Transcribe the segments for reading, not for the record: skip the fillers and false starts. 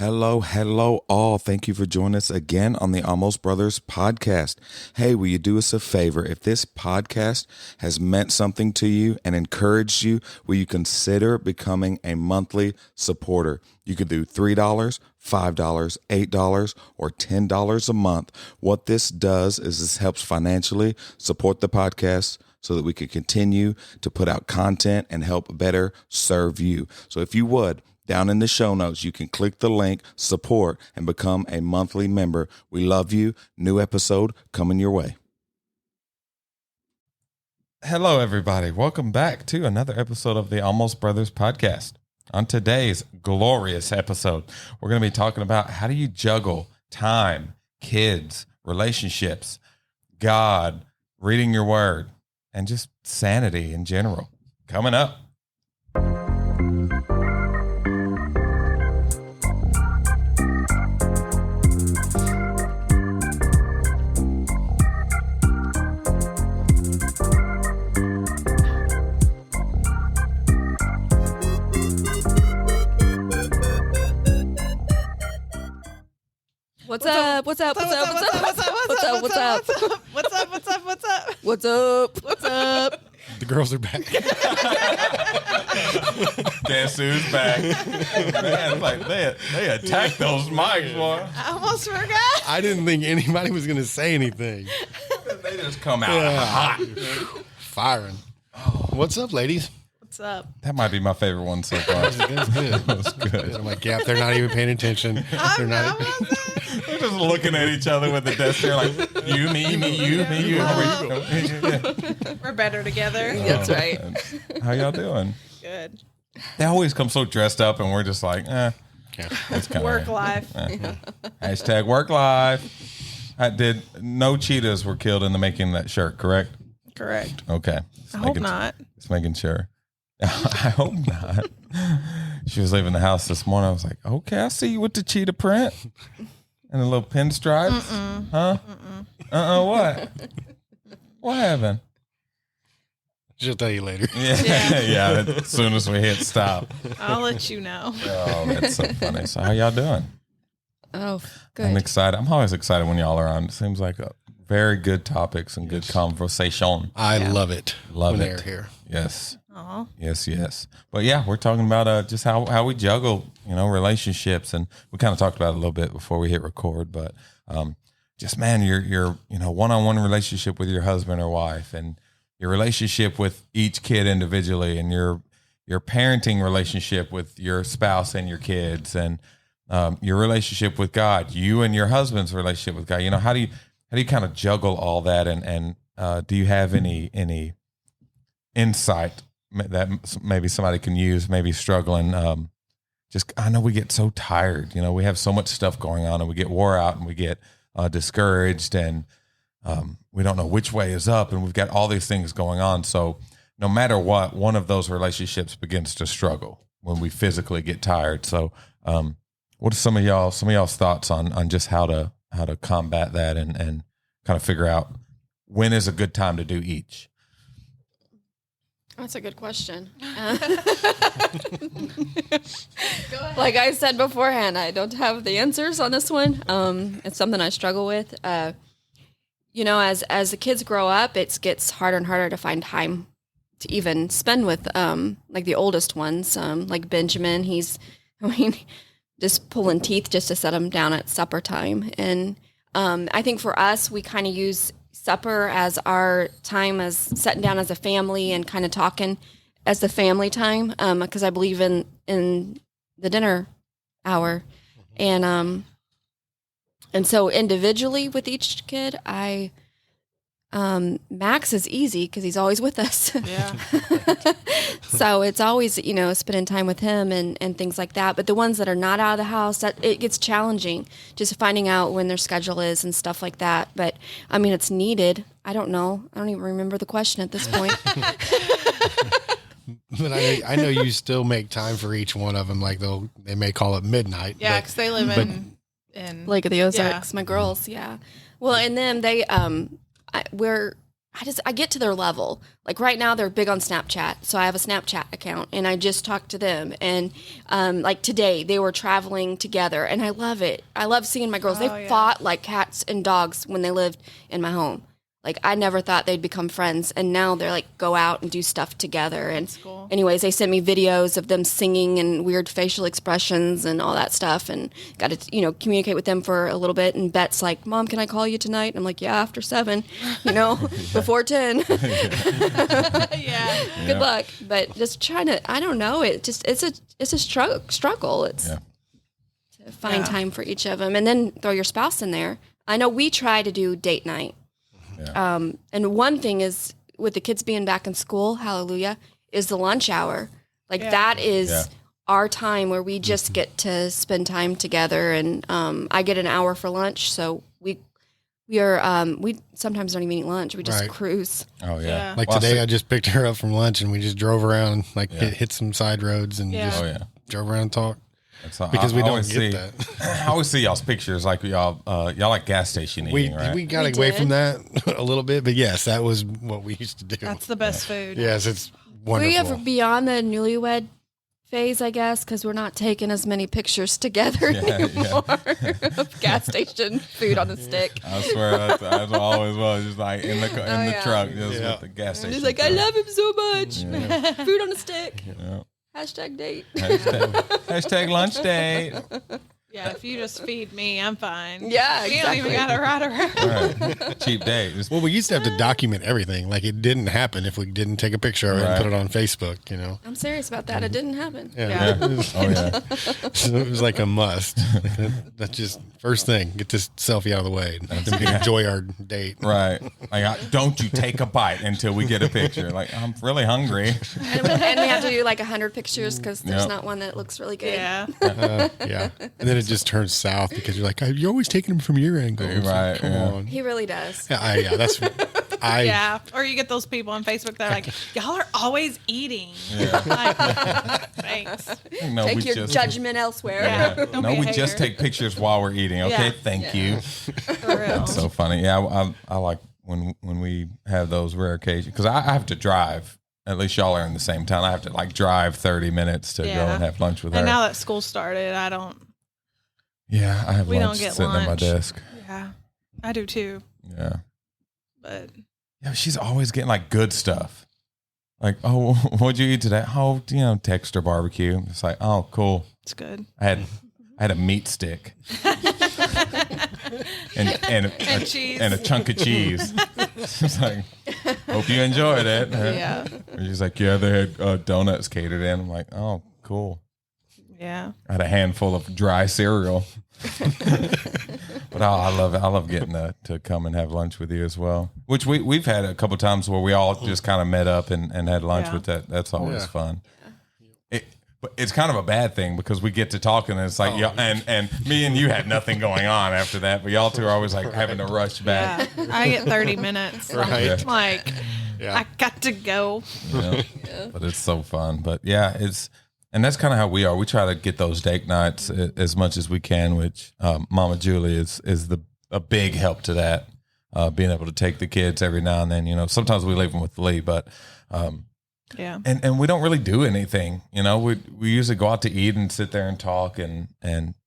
Hello, all. Thank you for joining us again on the Almost Brothers podcast. Hey, will you do us a favor? If this podcast has meant something to you and encouraged you, will you consider becoming a monthly supporter? You could do $3, $5, $8, or $10 a month. What this does is this helps financially support the podcast so that we can continue to put out content and help better serve you. So if you would, down in the show notes, you can click the link, support, and become a monthly member. We love you. New episode coming your way. Hello, everybody. Welcome back to another episode of the Almost Brothers podcast. On today's glorious episode, we're going to be talking about how do you juggle time, kids, relationships, God, reading your word, and just sanity in general. Coming up. What's up? What's up? What's up? What's up? What's up? What's up? What's up? What's up? What's up? What's up? What's up? What's up? The girls are back. Guess who's back? Man, like they attacked those mics, boy. I almost forgot. I didn't think anybody was going to say anything. They just come out hot. Firing. What's up, ladies? What's up? That might be my favorite one so far. That's good. That was good. I'm like, yeah, they're not even paying attention. They're not. We're just looking at each other with the desk there like, you, me, you. We're better together. That's right. How y'all doing? Good. They always come so dressed up and we're just like, it's kind Work life. Hashtag work life. No cheetahs were killed in the making of that shirt, correct? Correct. Okay. I hope not. Just making sure. I hope not. She was leaving the house this morning. I was like, okay, I see you with the cheetah print and the little pinstripes. Huh? What? What happened? She'll tell you later. Yeah. As soon as we hit stop. I'll let you know. Oh, that's so funny. So how y'all doing? Oh, good. I'm excited. I'm always excited when y'all are on. It seems like very good topics and good conversation. I love it. Love when it. They're here. Yes. Aw. Yes. But yeah, we're talking about just how we juggle, relationships, and we kind of talked about it a little bit before we hit record. But just man, your one-on-one relationship with your husband or wife, and your relationship with each kid individually, and your parenting relationship with your spouse and your kids, and your relationship with God, you and your husband's relationship with God. How do you kind of juggle all that, and do you have any insight that maybe somebody can use, maybe struggling? I know we get so tired, we have so much stuff going on, and we get wore out, and we get discouraged, and we don't know which way is up, and we've got all these things going on. So no matter what, one of those relationships begins to struggle when we physically get tired. So what are some of y'all's thoughts on just how to combat that and kind of figure out when is a good time to do each? That's a good question. Like I said beforehand, I don't have the answers on this one. It's something I struggle with. As the kids grow up, it gets harder and harder to find time to even spend with, like the oldest ones, like Benjamin. He's just pulling teeth just to set him down at supper time. And I think for us, we kind of use supper as our time as sitting down as a family and kind of talking as the family time, because I believe in the dinner hour. And so individually with each kid, Max is easy because he's always with us. Yeah. So it's always, spending time with him and things like that. But the ones that are not out of the house, that it gets challenging just finding out when their schedule is and stuff like that. But it's needed. I don't know. I don't even remember the question at this point. But I know you still make time for each one of them. Like they may call it midnight. Yeah, because they live in Lake of the Ozarks, my girls. Yeah. Well, and then they, we're I get to their level. Like right now they're big on Snapchat. So I have a Snapchat account and I just talk to them. And like today they were traveling together and I love it. I love seeing my girls. They fought like cats and dogs when they lived in my home. Like I never thought they'd become friends, and now they're like go out and do stuff together. And cool. Anyways, they sent me videos of them singing and weird facial expressions and all that stuff, and got to communicate with them for a little bit. And Bet's like, "Mom, can I call you tonight?" I'm like, "Yeah, after 7, before 10." Yeah. Good luck, but just trying to. I don't know. It's a struggle. It's to find time for each of them, and then throw your spouse in there. I know we try to do date night. Yeah. And one thing is with the kids being back in school, hallelujah, is the lunch hour. Like that is our time where we just get to spend time together. And I get an hour for lunch, so we sometimes don't even eat lunch. We just cruise. Oh yeah. Like today, I just picked her up from lunch and we just drove around, like hit some side roads and just drove around and talked. Because we don't get that. I always see y'all's pictures, like y'all like gas station eating, right? We got away from that a little bit, but yes, that was what we used to do. That's the best food. Yes, it's wonderful. We have beyond the newlywed phase, I guess, because we're not taking as many pictures together anymore of gas station food on the stick. I swear that's always was just like in the truck, just with the gas station. He's like, I love him so much. Food on a stick. Yeah. Hashtag date. Hashtag lunch date. Yeah, if you just feed me, I'm fine. Yeah, You don't even got to ride around. Right. Cheap date. Just, Well, we used to have to document everything. Like it didn't happen if we didn't take a picture of it and put it on Facebook, I'm serious about that. It didn't happen. yeah. Oh yeah. So it was like a must. That's just first thing. Get this selfie out of the way. Then we can enjoy our date. Right. Like, don't you take a bite until we get a picture. Like, I'm really hungry. And we have to do like 100 pictures because there's not one that looks really good. Yeah. Yeah. And then it just turns south because you're like, you're always taking them from your angle. Right, Come yeah. on. He really does. Yeah, that's. Yeah. Or you get those people on Facebook that are like, y'all are always eating. Yeah. Like, thanks. No, Take your judgment elsewhere. Yeah. Don't No, be a we just hater. take pictures while we're eating. Okay, Yeah. thank you. For real. So funny. Yeah, I like when we have those rare occasions because I have to drive. At least y'all are in the same town. I have to like drive 30 minutes to go and have lunch with her. And now that school started, I don't. Yeah, I have We lunch don't get sitting at my lunch. desk. Yeah. I do too. Yeah. But Yeah, she's always getting like good stuff. Like, oh, what'd you eat today? Oh, Texter barbecue. It's like, oh, cool. it's good. I had a meat stick and cheese. and a chunk of cheese. It's like, hope you enjoyed it. Yeah. And she's like, yeah, they had donuts catered in. I'm like, oh, cool. Yeah. I had a handful of dry cereal. But I love it. I love getting to come and have lunch with you as well. Which we've had a couple times where we all just kind of met up and had lunch with that. That's always fun. But it's kind of a bad thing because we get to talking and it's like, and me and you had nothing going on after that, but y'all two are always like having to rush back. Yeah. I get 30 minutes. Right. Like, I got to go. Yeah. But it's so fun. But yeah, and that's kind of how we are. We try to get those date nights as much as we can, which Mama Julie is a big help to that. Being able to take the kids every now and then, sometimes we leave them with Lee, but Yeah. and we don't really do anything. We usually go out to eat and sit there and talk, and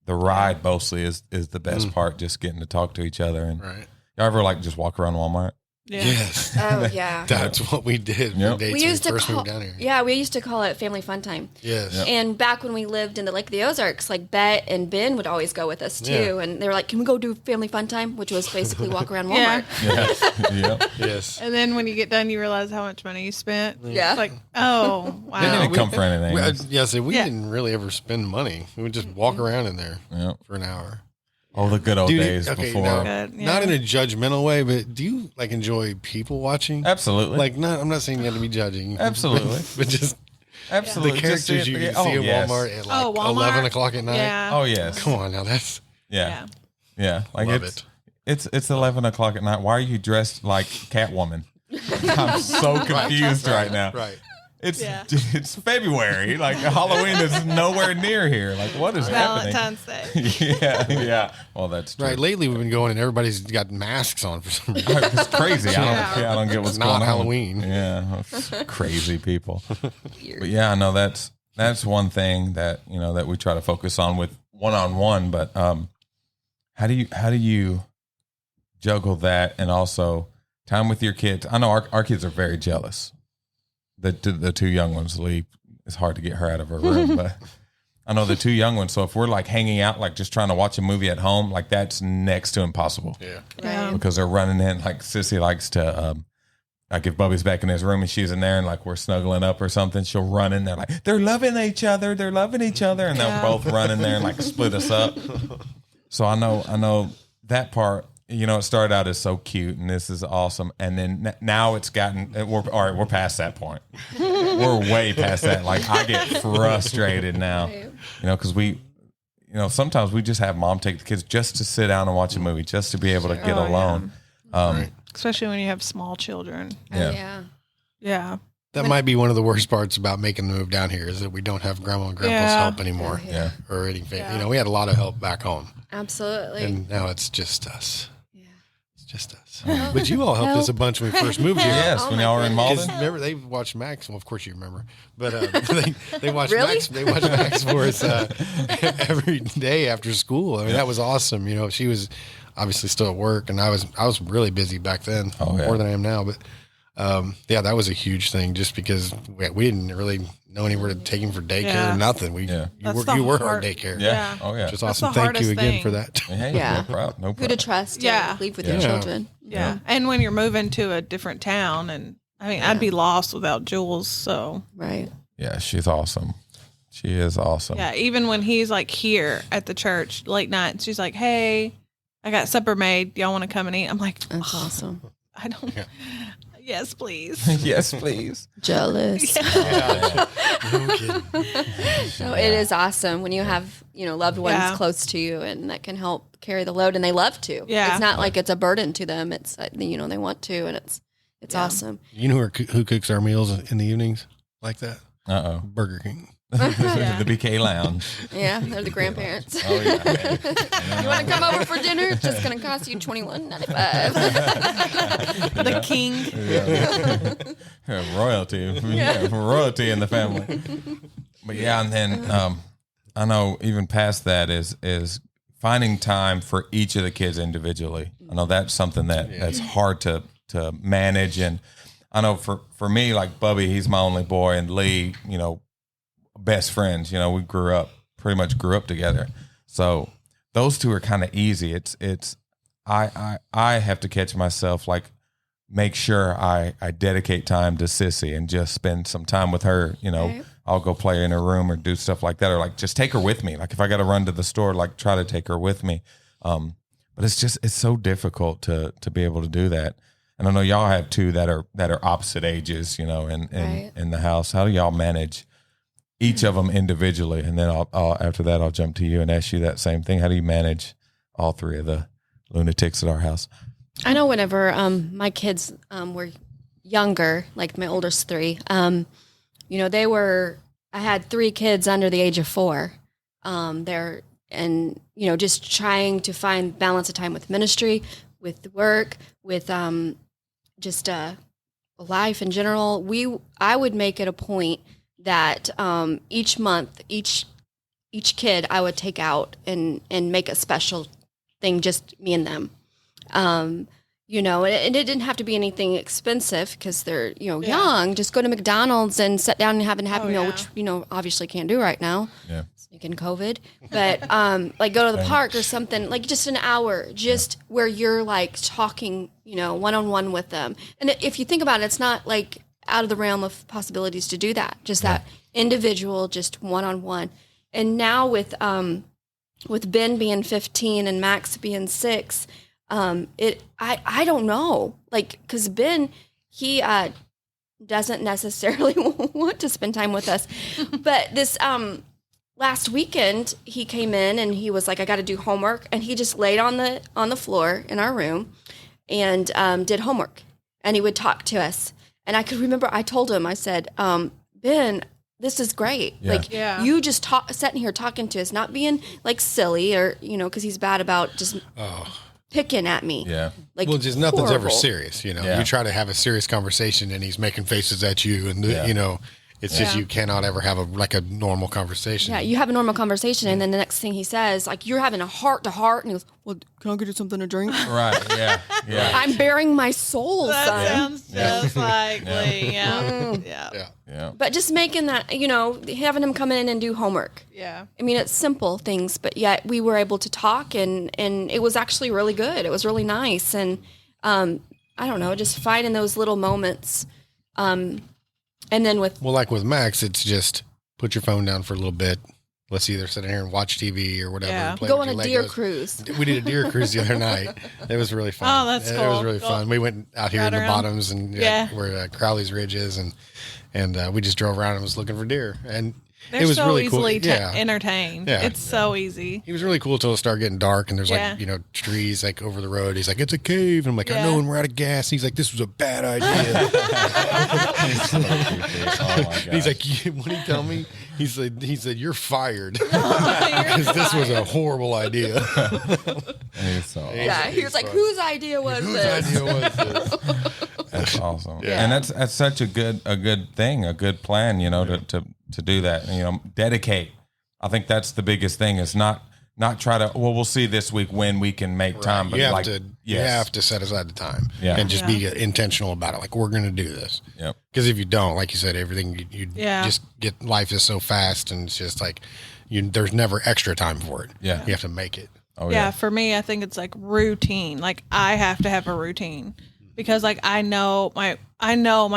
the ride mostly is the best part, just getting to talk to each other. And Right. y'all ever like just walk around Walmart? Yeah. Yes. Oh, yeah. That's what we did. Yep. For dates We when used to first call, moved down here. yeah, we used to call it family fun time. Yes. Yep. And back when we lived in the Lake of the Ozarks, like Bet and Ben would always go with us too. Yeah. And they were like, "Can we go do family fun time?" Which was basically walk around Yeah. Walmart. Yeah. Yep. Yes. And then when you get done, you realize how much money you spent. Yeah. It's like, oh, They wow. didn't come for anything. We Yeah. didn't really ever spend money. We would just walk around in there Yep. for an hour. Oh, the good old Dude, days okay, before. now- Good. Yeah. Not in a judgmental way, but do you like enjoy people watching? Absolutely. Like, I'm not saying you have to be judging. Absolutely. But just Absolutely. the characters you can see at yes. Walmart at like Oh, Walmart. 11 o'clock at night. Yeah. Oh, yes. Come on now, that's Yeah. Yeah. Like Love it's 11 o'clock at night. Why are you dressed like Catwoman? I'm so confused right now. right. it's February. Like Halloween is nowhere near here. Like what is happening? Valentine's Day. yeah. Well, that's true. Right. Lately, we've been going and everybody's got masks on for some reason. It's crazy. I don't get what's going on. Not Halloween. Yeah, crazy people. But yeah, no, that's one thing that that we try to focus on with one-on-one. But how do you juggle that and also time with your kids? I know our kids are very jealous. The two young ones, Lee, it's hard to get her out of her room, but I know the two young ones. So if we're like hanging out, like just trying to watch a movie at home, like that's next to impossible. Yeah. Because they're running in. Like Sissy likes to, like if Bubby's back in his room and she's in there and like we're snuggling up or something, she'll run in there like they're loving each other, and they'll both run in there and like split us up. So I know that part. It started out as so cute and this is awesome. And then now it's gotten, we're past that point. We're way past that. Like I get frustrated now, because sometimes we just have mom take the kids just to sit down and watch a movie, just to be able to get alone. Right. Especially when you have small children. Yeah. That might be one of the worst parts about making the move down here is that we don't have grandma and grandpa's help anymore. Yeah. Or anything. We had a lot of help back home. Absolutely. And now it's just us. Just us. But you all helped us a bunch when we first moved here. Yes, when y'all were in Malden. Remember, they watched Max. Well, of course you remember. But they watched Max. They watched Max for us every day after school. I mean, that was awesome. She was obviously still at work, and I was really busy back then, more than I am now. But that was a huge thing, just because we didn't really know anywhere to take him for daycare or nothing. You were our daycare. Yeah. Oh yeah. Just awesome. Thank you again for that. Hey, no problem. Who to trust to leave with your children. Yeah. And when you're moving to a different town, and I mean, I'd be lost without Jules. So right. Yeah, she's awesome. She is awesome. Yeah. Even when he's like here at the church late night, she's like, "Hey, I got supper made. Y'all want to come and eat?" I'm like, "That's awesome." I don't. Yeah. Yes, please. Yes, please. Jealous. No kidding. No, it is awesome when you have, loved ones close to you, and that can help carry the load, and they love to. Yeah. It's not like it's a burden to them. It's, they want to, and it's awesome. You know who cooks our meals in the evenings like that? Burger King. The BK Lounge. Yeah, they're the grandparents. Oh yeah. You want to come over for dinner? It's just going to cost you $21.95. The king. Royalty. Royalty in the family. But and then I know even past that is finding time for each of the kids individually. I know that's something that's hard to manage, and I know for me, like Bubby, he's my only boy, and Lee, best friends. We pretty much grew up together. So those two are kind of easy. I have to catch myself, like make sure I dedicate time to Sissy and just spend some time with her. Right. I'll go play in her room or do stuff like that, or like just take her with me. Like if I got to run to the store, like try to take her with me. But it's so difficult to be able to do that. And I know y'all have two that are opposite ages, in the house. How do y'all manage each of them individually? And then I'll after that, I'll jump to you and ask you that same thing. How do you manage all three of the lunatics at our house? I know whenever my kids were younger, like my oldest three, I had three kids under the age of 4. Just trying to find balance of time with ministry, with work, with just life in general. I would make it a point that each month, each kid I would take out and make a special thing, just me and them. And it didn't have to be anything expensive because they're, young. Just go to McDonald's and sit down and have a happy meal, which, obviously can't do right now. Yeah. Speaking COVID. But like go to the park or something, like just an hour, where you're like talking, one-on-one with them. And if you think about it, it's not like out of the realm of possibilities to do that. Just that individual, just one-on-one. And now with Ben being 15 and Max being 6, I don't know, like, because Ben, he doesn't necessarily want to spend time with us. But this last weekend, he came in and he was like, I got to do homework. And he just laid on the floor in our room and did homework. And he would talk to us. And I could remember I told him, I said, Ben, this is great. Yeah. Like you just sitting here talking to us, not being like silly or, because he's bad about just picking at me. Yeah. Like, well, just nothing's horrible. ever serious, Yeah. You try to have a serious conversation and he's making faces at you and, it's just you cannot ever have a normal conversation. Yeah, you have a normal conversation, and then the next thing he says, like, you're having a heart-to-heart, and he goes, well, can I get you something to drink? Right, yeah. I'm bearing my soul, That son. sounds just like Lee. Yeah. But just making that, having him come in and do homework. Yeah. I mean, it's simple things, but yet we were able to talk, and it was actually really good. It was really nice, and I don't know, just finding those little moments. And then like with Max, it's just put your phone down for a little bit. Let's either sit here and watch TV or whatever. Yeah. And play go with on your a deer Legos. cruise. We did a deer cruise the other night. It was really fun. Oh, that's It cool. was really fun. We went out here in the bottoms and where Crowley's Ridge is, and we just drove around and was looking for deer. And They're it was so really cool. easily entertained. Yeah. It's so easy. He was really cool until it started getting dark and there's trees like over the road. He's like, it's a cave. And I'm like, I know, and we're out of gas. He's like, this was a bad idea. And he's like, what did he tell me? He said, you're fired. Because this was a horrible idea. He was like, whose idea was this? That's awesome. Yeah. And that's such a good thing, a good plan, to do that, dedicate. I think that's the biggest thing is not try to, we'll see this week when we can make time, but you have to set aside the time and just be intentional about it. Like, we're going to do this. Yep. Because if you don't, like you said, everything you just get, life is so fast and it's just like, there's never extra time for it. Yeah. You have to make it. Oh, yeah. For me, I think it's like routine. Like, I have to have a routine because like, I know my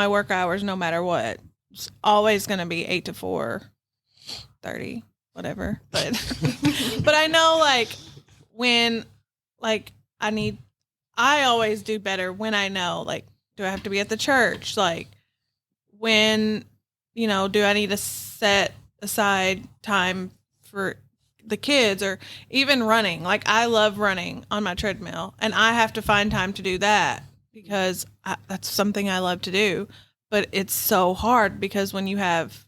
work hours, no matter what, it's always going to be 8 to 4:30, whatever. But, but I know like when, like I always do better when I know, like, do I have to be at the church? Like when, do I need to set aside time for the kids or even running? Like, I love running on my treadmill and I have to find time to do that because that's something I love to do. But it's so hard because when you have,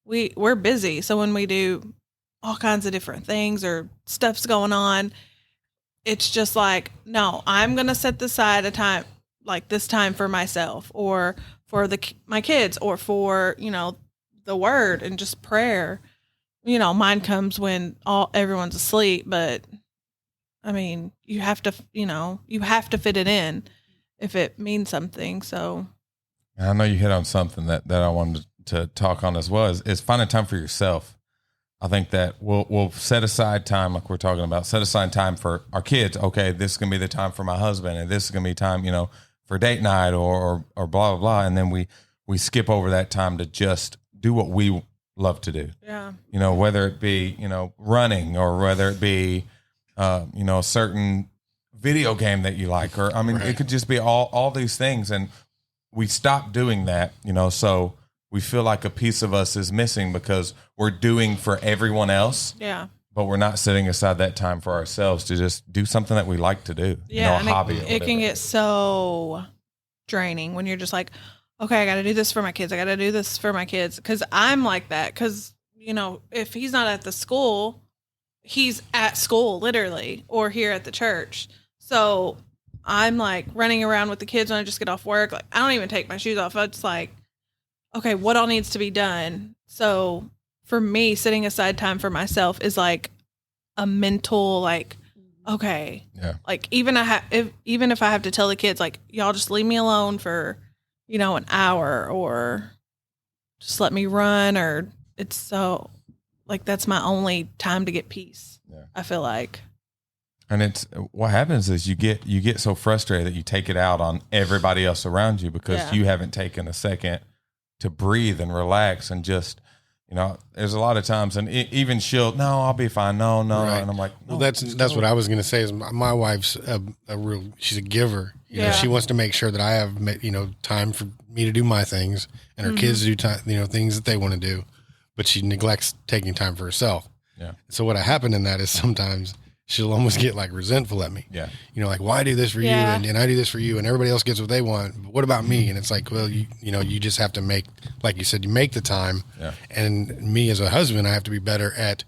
we're busy. So when we do all kinds of different things or stuff's going on, it's just like, no, I'm going to set aside a time, like this time for myself or for my kids or for, the word and just prayer. Mine comes when everyone's asleep, but I mean, you have to fit it in if it means something. So I know you hit on something that I wanted to talk on as well is finding time for yourself. I think that we'll set aside time, like we're talking about, set aside time for our kids. Okay, this is going to be the time for my husband, and this is going to be time, for date night or blah, blah, blah. And then we skip over that time to just do what we love to do. Yeah. Whether it be, running or whether it be, a certain video game that you like, or, it could just be all these things. And we stop doing that, so we feel like a piece of us is missing because we're doing for everyone else. Yeah. But we're not setting aside that time for ourselves to just do something that we like to do. Yeah. A hobby. It can get so draining when you're just like, okay, I got to do this for my kids. I got to do this for my kids. Cause I'm like that. Cause if he's not at the school, he's at school literally, or here at the church. So I'm like running around with the kids when I just get off work. Like, I don't even take my shoes off. I'm just like, okay, what all needs to be done? So for me, setting aside time for myself is like a mental, like, okay, like even if I have to tell the kids, like, y'all just leave me alone for, an hour or just let me run, or it's so like, that's my only time to get peace. Yeah. I feel like. And it's what happens is you get so frustrated that you take it out on everybody else around you because you haven't taken a second to breathe and relax and just, there's a lot of times, and even I'll be fine. No. Right. And I'm like, no, well, that's what I was going to say is my wife's she's a giver. She wants to make sure that I have, time for me to do my things and her kids to do time, things that they want to do, but she neglects taking time for herself. Yeah. So what happened in that is sometimes she'll almost get like resentful at me. Yeah. You know, like, why I do this for you and I do this for you and everybody else gets what they want. But what about me? And it's like, well, you know, you just have to make, like you said, you make the time. Yeah. And me as a husband, I have to be better at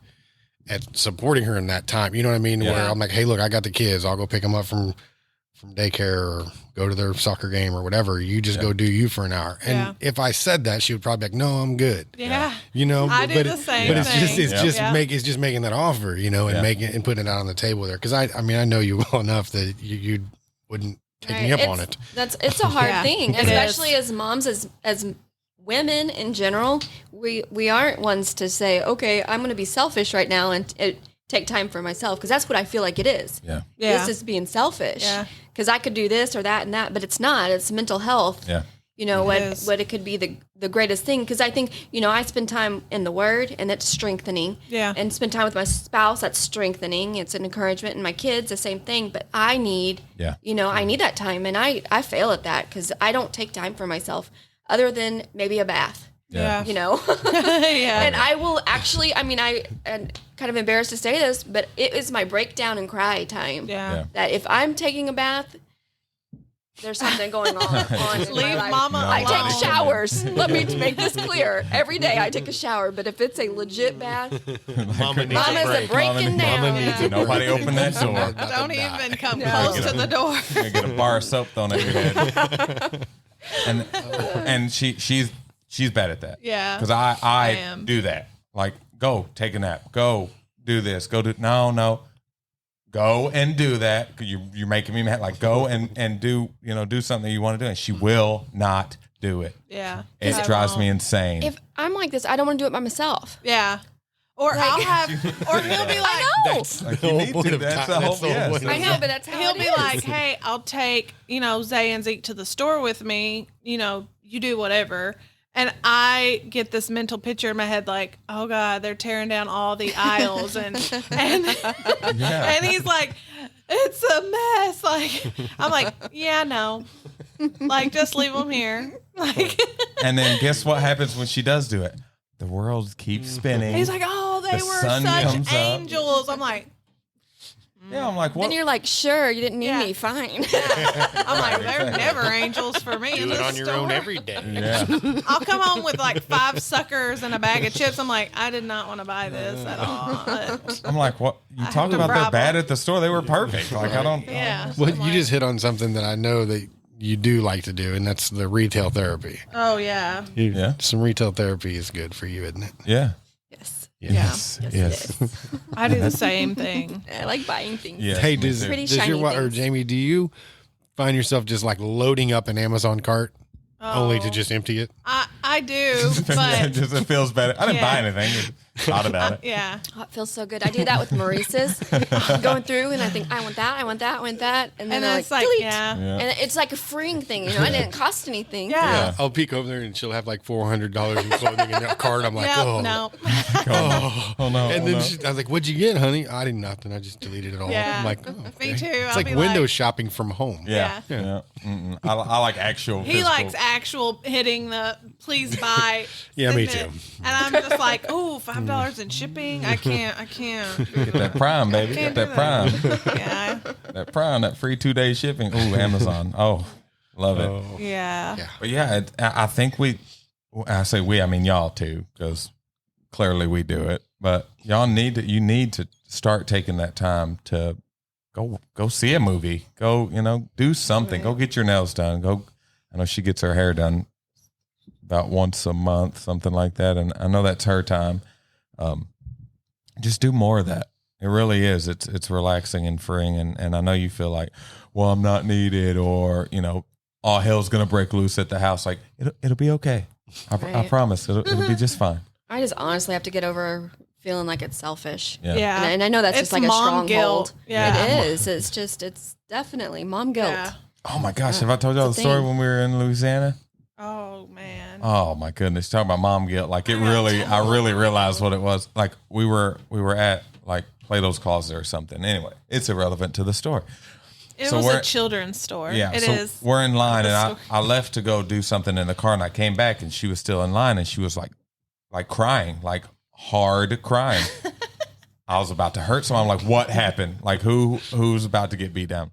supporting her in that time. You know what I mean? Yeah. Where I'm like, hey, look, I got the kids. I'll go pick them up from daycare or go to their soccer game or whatever. You just go do you for an hour. And if I said that, she would probably be like, no, I'm good. Yeah. You know, I do the same thing. It's just making that offer, you know, and making and putting it out on the table there. Cause I mean, I know you well enough that you wouldn't take me up on it. It's a hard thing, especially as moms, as women in general. We aren't ones to say, okay, I'm going to be selfish right now and take time for myself, because that's what I feel like it is. Yeah. This is being selfish. Yeah. Because I could do this or that and that, but it's not. It's mental health. Yeah. You know, what it could be the greatest thing. Because I think, you know, I spend time in the Word, and that's strengthening. Yeah. And spend time with my spouse, that's strengthening. It's an encouragement. And my kids, the same thing. But I need, you know, I need that time. And I fail at that because I don't take time for myself other than maybe a bath. Yeah. You know? Yeah. And I will actually, I mean, I'm kind of embarrassed to say this, but it is my breakdown and cry time. Yeah. That if I'm taking a bath, there's something going on. Leave mama alone. I take showers. Let me make this clear. Every day I take a shower, but if it's a legit bath, Mama's a breaking down. Nobody open that door. Don't even come close to the door. You get a bar of soap thrown at your head. And she's bad at that. Yeah. Because I do that. Like, go take a nap. Go do this. No. Go and do that. Cause you're making me mad. Like, go and do, you know, do something you want to do. And she will not do it. Yeah. It drives me insane. If I'm like this, I don't want to do it by myself. Yeah. Or I'll have, or he'll be like, I know. That's the whole point of time. That's the whole point. I know, but that's how he'll be like, hey, I'll take, you know, Zay and Zeke to the store with me. You know, you do whatever. And I get this mental picture in my head, like, oh God, they're tearing down all the aisles, and he's like, it's a mess. Like, I'm like, yeah, no, like, just leave them here. Like, and then guess what happens when she does do it? The world keeps spinning. He's like, oh, they were such angels. I'm like. Yeah, I'm like, what? Then you're like, sure, you didn't need me, fine. Yeah. I'm like, they're never angels for me. Do it on your own every day. Yeah. I'll come home with like 5 suckers and a bag of chips. I'm like, I did not want to buy this at all. I'm like, what? You talk about they're bad at the store. They were perfect. Like, I don't. Yeah. Well, you just hit on something that I know that you do like to do, and that's the retail therapy. Oh, yeah. Some retail therapy is good for you, isn't it? Yeah. Yes. I do the same thing. I like buying things. Yes, hey, does your Jamie, do you find yourself just like loading up an Amazon cart only to just empty it? I do, but it feels better. I didn't buy anything. Thought about it. Yeah. Oh, it feels so good. I do that with Maurice's. Going through and I think, I want that. And then I like, delete. Yeah. And it's like a freeing thing, you know, it didn't cost anything. Yeah. I'll peek over there and she'll have like $400 in clothing in that cart. I'm like, no. no. And then I was like, what'd you get, honey? I did nothing. I just deleted it all. Yeah. I'm like, me too. It's like window shopping from home. Yeah. I like actual. He likes actual hitting the please buy. Yeah, me too. And I'm just like, oh, $5 in shipping. I can't. Get that Prime, baby. Get that Prime. Yeah. That Prime, that free 2-day shipping. Ooh, Amazon. Oh, love it. Yeah. But yeah, I think I say we, I mean y'all too, because clearly we do it. But y'all you need to start taking that time to go see a movie. Go, you know, do something. Go get your nails done. I know she gets her hair done about once a month, something like that. And I know that's her time. Just do more of that. It really is. It's relaxing and freeing. And I know you feel like, well, I'm not needed, or, you know, all hell's going to break loose at the house. Like, it'll be okay. I promise. It'll be just fine. I just honestly have to get over feeling like it's selfish. Yeah. And I know that's just like a stronghold. Guilt. Yeah. It is. It's definitely mom guilt. Yeah. Oh my gosh. Have I told y'all the story when we were in Louisiana? Oh man. Oh my goodness. Talking about mom guilt. Like, I really realized what it was. Like, we were at like Plato's Closet or something. Anyway, it's irrelevant to the story. It was a children's store. Yeah. It is. We're in line, and I left to go do something in the car, and I came back and she was still in line, and she was like crying, like hard crying. I was about to hurt someone. I'm like, what happened? Like who's about to get beat down?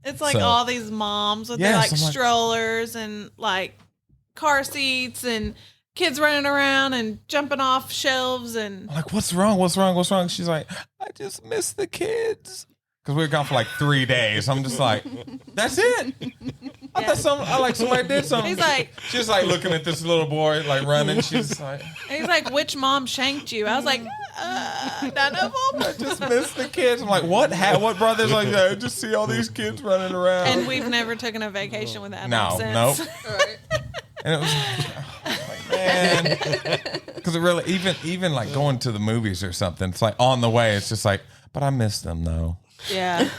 It's like So- all these moms with their Yes, like I'm like- strollers and like car seats and kids running around and jumping off shelves and I'm like, what's wrong? What's wrong? What's wrong? She's like, I just miss the kids. Because we were gone for like 3 days. I'm just like, that's it. I thought somebody did something. He's like- she's like looking at this little boy like running. She's like, he's like, which mom shanked you? I was like, none of them. I just miss the kids. I'm like, what? What brothers like that? I just see all these kids running around. And we've never taken a vacation with Adam no, since. nope. And it was like, man, because it really even like going to the movies or something. It's like on the way. It's just like, but I miss them though. Yeah.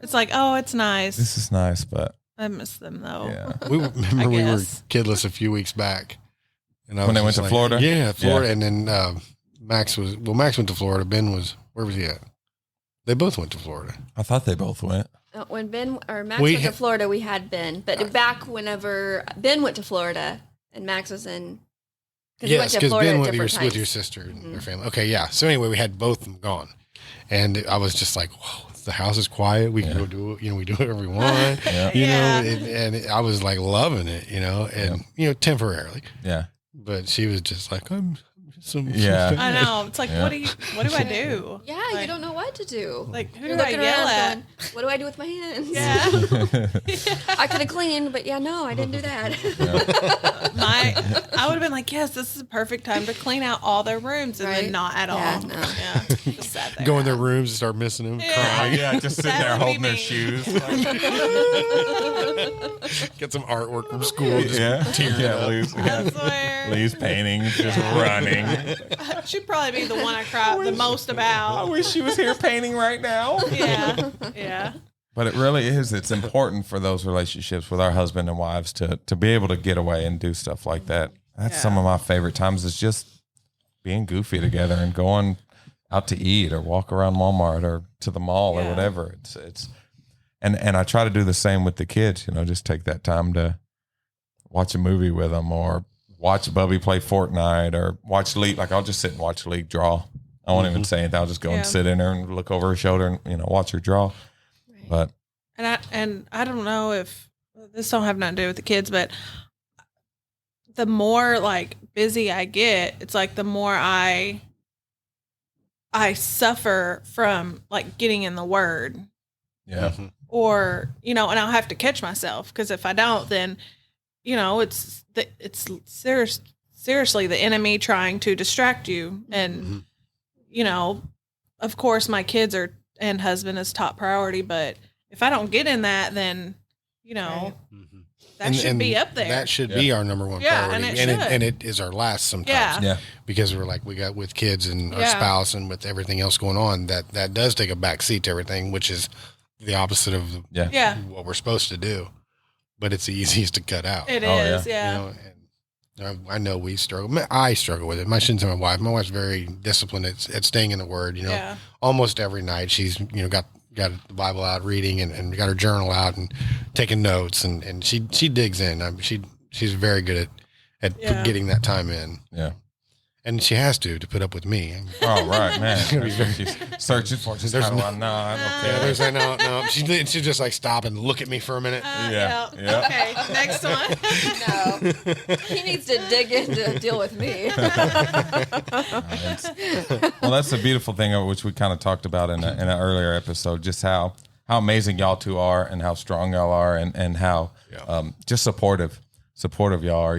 It's like, oh, it's nice. This is nice, but I miss them though. yeah. We remember we were guess. kidless a few weeks back. And I When was they went just to Florida? Yeah, Florida. Yeah. And then Max went to Florida. Ben where was he at? They both went to Florida. I thought they both went. When Ben or Max We went to ha- Florida, we had Ben. But back whenever Ben went to Florida and Max was in, because he went Yes, to because Florida Ben at went different with times. your sister and their family. Okay, yeah. So anyway, we had both of them gone. And I was just like, whoa, the house is quiet. We can go do it. We do whatever we want. Yeah. You Yeah. know, and I was like loving it, and, temporarily. Yeah. But she was just like, I'm some. Yeah. I know. It's like, Yeah. what do I do? Yeah, Like- you don't know what to do. Like, who You're do I looking yell around at? going, what do I do with my hands? Yeah. I could have cleaned, but yeah, no, I didn't do that. I would have been like, yes, this is the perfect time to clean out all their rooms, and Right? then not at Yeah, all. no. Yeah, just sat there. Go in their rooms and start missing them, crying. Yeah, just sitting there That would be holding their me. shoes. Get some artwork from school. Just yeah. tearing Yeah, up. I swear. Lee's paintings, just running. She'd probably be the one I cry the most I about. wish she was here painting right now. Yeah, yeah, But it really is. It's important for those relationships with our husband and wives to be able to get away and do stuff like that. That's some of my favorite times is just being goofy together and going out to eat or walk around Walmart or to the mall or Yeah. whatever. It's and I try to do the same with the kids, just take that time to watch a movie with them or watch Bubby play Fortnite or watch Lee. Like I'll just sit and watch Lee draw. I won't even say anything. I'll just go Yeah. and sit in there and look over her shoulder and, watch her draw. But and I don't know if this don't have nothing to do with the kids, but the more like busy I get, it's like the more I suffer from like getting in the word. yeah. Or and I'll have to catch myself because if I don't, then it's seriously the enemy trying to distract you, and of course my kids and husband is top priority, but if I don't get in that, then that should be up there. That should be our number one Yeah, priority. and it should. and it is our last sometimes. Yeah. Yeah. Because we got with kids and our Yeah. spouse and with everything else going on, that does take a back seat to everything, which is the opposite of Yeah, what we're supposed to do. But it's the easiest to cut out. it Oh, is. yeah. And I know we struggle. I struggle with it. I shouldn't say my wife. My wife's very disciplined at staying in the Word. Yeah. Almost every night she's got the Bible out, reading and got her journal out and taking notes, and she digs in. She's very good at Yeah. getting that time in, Yeah. and she has to put up with me. Oh, right, man. She's searching for just how do I not? Okay. Yeah, there's no. She just like stop and look at me for a minute. Yeah, yeah. Okay, next one. No, he needs to dig in to deal with me. Well, that's the beautiful thing, which we kind of talked about in an earlier episode, just how amazing y'all two are and how strong y'all are and how just supportive y'all are,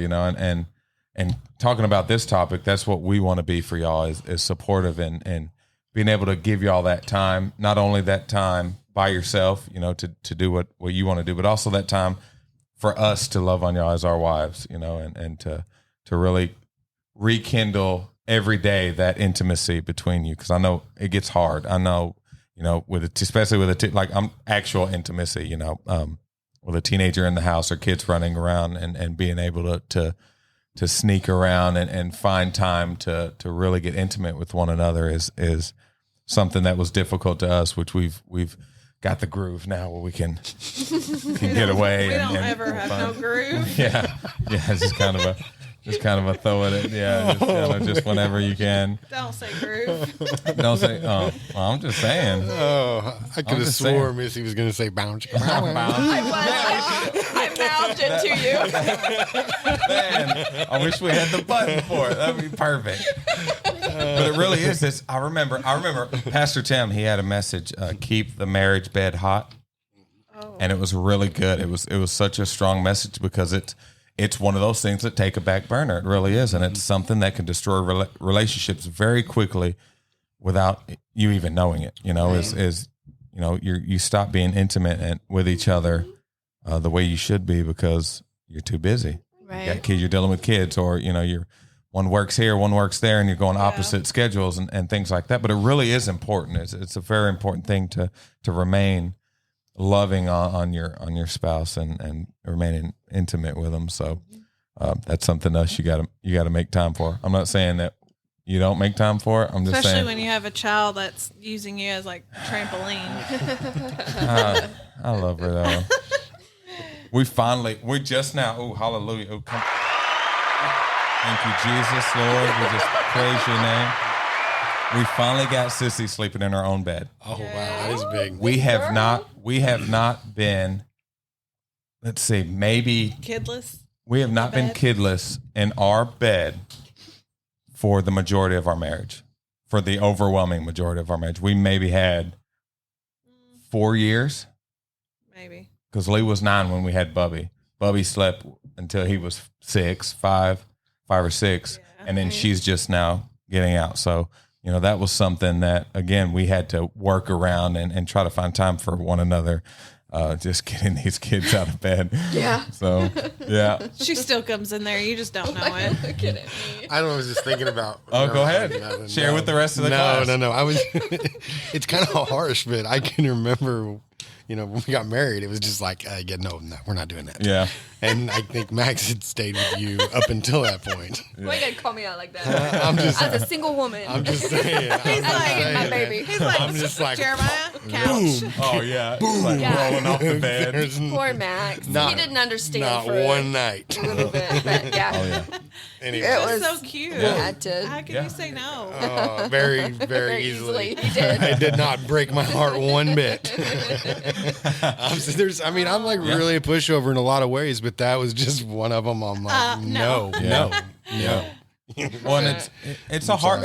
and talking about this topic, that's what we want to be for y'all is supportive and being able to give y'all that time, not only that time by yourself, to do what you want to do, but also that time for us to love on y'all as our wives, and to really rekindle every day that intimacy between you. Cause I know it gets hard. I know, especially with like I'm actual intimacy, with a teenager in the house or kids running around and being able to sneak around and find time to really get intimate with one another is something that was difficult to us, which we've got the groove now where we can get away. We don't and ever have no groove. Yeah. It's just kind of Just kind of a throw it in. Yeah, just whenever you can. Don't say groove. Don't say, oh, well, I'm just saying. Oh, I could have swore Missy was going to say bounce. I mouthed it to you. Man, I wish we had the button for it. That'd be perfect. But it really is this. I remember Pastor Tim, he had a message, keep the marriage bed hot. Oh. And it was really good. It was such a strong message because it's one of those things that take a back burner. It really is. And it's something that can destroy relationships very quickly without you even knowing it. You know, is you know, you stop being intimate with each other the way you should be because you're too busy. Right. You got kids, you're dealing with kids, or, you know, one works here, one works there, and you're going opposite schedules and things like that. But it really is important. It's a very important thing to remain loving on your spouse and remaining intimate with them. So that's something else you gotta make time for. I'm not saying that you don't make time for it. I'm just especially saying, when you have a child that's using you as like a trampoline. I love her though. We just now. Oh, hallelujah! Oh, come. Thank you, Jesus, Lord. We just praise your name. We finally got Sissy sleeping in her own bed. Oh, wow. That is big. We have not been, let's see, maybe Kidless. we have not been kidless in our bed for the majority of our marriage, for the overwhelming majority of our marriage. We maybe had 4 years. Maybe. Because Lee was 9 when we had Bubby. Bubby slept until he was 5 or 6. And then she's just now getting out. So, you know, that was something that, again, we had to work around and try to find time for one another, just getting these kids out of bed. Yeah. So, yeah. She still comes in there. You just don't know it. Look at me. I don't know. I was just thinking about. Oh, go ahead. Share with the rest of the class. No. I was. It's kind of harsh, but I can remember. You know, when we got married, it was just like, no, we're not doing that. Yeah. And I think Max had stayed with you up until that point. Why you gotta call me out like that? I'm just. As a single woman. I'm just saying. He's like my baby. He's like, I'm just like Jeremiah, couch. boom. Oh, yeah. Boom. Like Yeah. rolling off the bed. There's Poor Max. He didn't understand not for one night. a little bit, but yeah. Oh, yeah. Anyway. It That's was so cute. had to. How can you say no? Very, very Very easily. easily. He did. It did not break my heart one bit. I'm like really a pushover in a lot of ways, but that was just one of them. I'm like, no. Well, and it's a hard.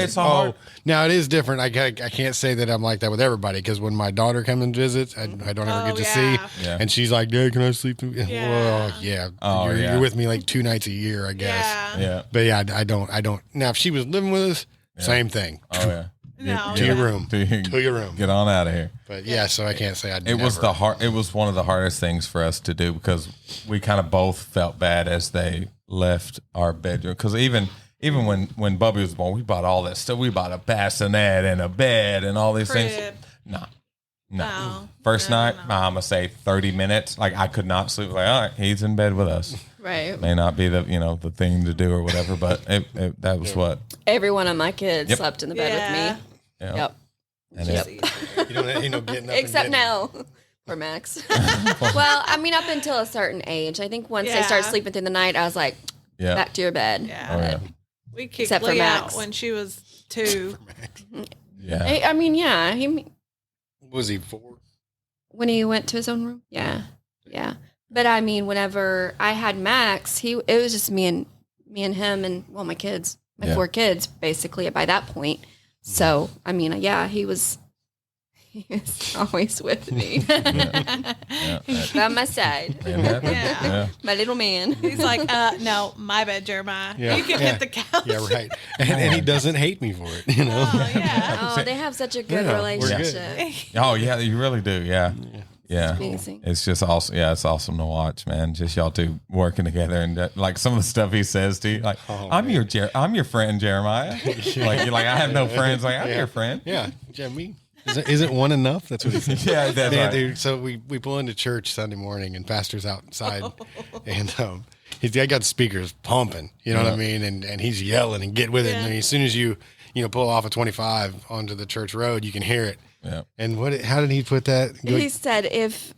Now it is different. I can't say that I'm like that with everybody because when my daughter comes and visits, I don't ever get to see, and she's like, "Dad, can I sleep through?" Yeah. Well, yeah. You're with me like 2 nights a year, I guess. Yeah. But yeah, I don't. Now if she was living with us, same thing. Oh, yeah. No. To your room. To your room. Get on out of here. But yeah, so I can't say I. It was It was one of the hardest things for us to do because we kind of both felt bad as they left our bedroom. Because even when Bubby was born, we bought all that stuff. We bought a bassinet and a bed and all these things. No. First night, I'm gonna say 30 minutes. Like I could not sleep. Like, all right, he's in bed with us. Right. May not be the the thing to do or whatever, but that was what. Every one of my kids slept in the bed with me. Yep. And You don't getting up. Except now. For Max. Well, I mean, up until a certain age. I think once they started sleeping through the night, I was like, back to your bed. Yeah. Oh, yeah. We kicked Except for Lee out Max. when she was 2. Yeah. I mean, yeah. Was he 4? When he went to his own room. Yeah. But I mean, whenever I had Max, it was just me and him and my kids, my 4 kids, basically by that point. So I mean, he was always with me. He's by my side. My little man. He's like, no, my bed, Jeremiah. You can get the couch. Yeah, right. And he doesn't hate me for it, Oh, yeah. Oh, they have such a good relationship. Oh yeah, you really do. Yeah. Yeah, amazing. It's just awesome. Yeah, it's awesome to watch, man. Just y'all two working together, and like some of the stuff he says to you, like, "I'm your friend, Jeremiah." Like I have no friends. Like I'm your friend. Yeah, Jimmy. Isn't one enough? That's what he said. Yeah, that's right. Dude, so we pull into church Sunday morning, and pastor's outside, and I got the speakers pumping. You know what I mean? And he's yelling and get with it. And then as soon as you pull off a 25 onto the church road, you can hear it. Yeah. And how did he put that? He said if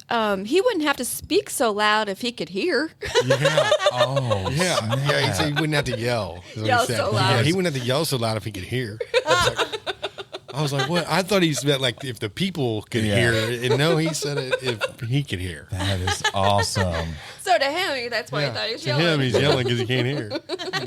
he wouldn't have to speak so loud if he could hear. Yeah. Oh, Yeah. snap. Yeah. He said he wouldn't have to yell. is what he Yell said. so loud. Yeah, he wouldn't have to yell so loud if he could hear. I was like, what? I thought he meant like if the people could hear it. And no, he said it if he could hear. That is awesome. So to him, that's why he thought he was to yelling. him, he's yelling because he can't hear.